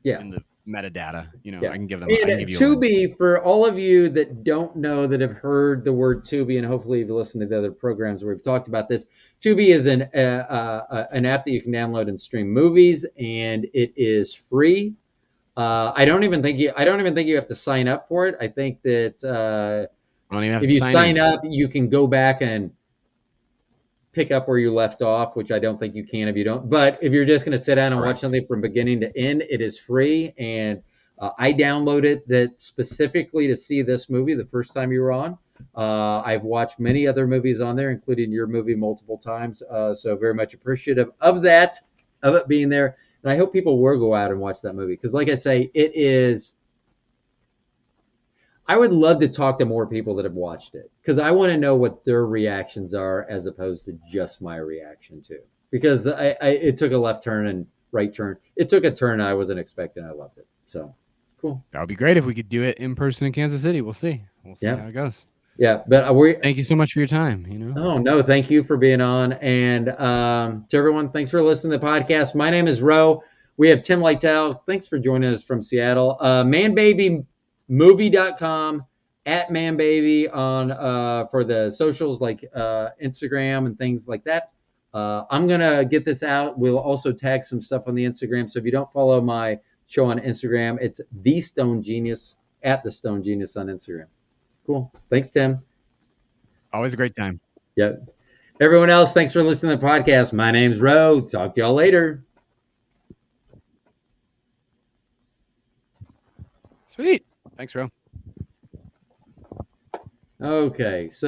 in the metadata. You know, Yeah. I can give them. And I can give you a link. Tubi, for all of you that don't know, that have heard the word Tubi, and hopefully you've listened to the other programs where we've talked about this. Tubi is an app that you can download and stream movies, and it is free. I don't even think you have to sign up for it. I think that if you sign up, you can go back and pick up where you left off, which I don't think you can if you don't. But if you're just going to sit down and watch something from beginning to end, it is free. And I downloaded that specifically to see this movie the first time you were on. I've watched many other movies on there, including your movie multiple times. So very much appreciative of that, of it being there. And I hope people will go out and watch that movie. Because like I say, it is... I would love to talk to more people that have watched it, because I want to know what their reactions are as opposed to just my reaction to. Because it took a left turn and right turn. It took a turn I wasn't expecting. I loved it. So cool. That would be great if we could do it in person in Kansas City. We'll see. We'll see how it goes. Yeah, but thank you so much for your time. You know. Oh no, thank you for being on, and to everyone, thanks for listening to the podcast. My name is Ro. We have Tim Lightell. Thanks for joining us from Seattle. Manbabymovie.com, at Manbaby on for the socials like Instagram and things like that. I'm gonna get this out. We'll also tag some stuff on the Instagram. So if you don't follow my show on Instagram, it's The Stone Genius, at The Stone Genius on Instagram. Cool. Thanks, Tim. Always a great time. Yep. Everyone else, thanks for listening to the podcast. My name's Ro. Talk to y'all later. Sweet. Thanks, Ro. Okay, so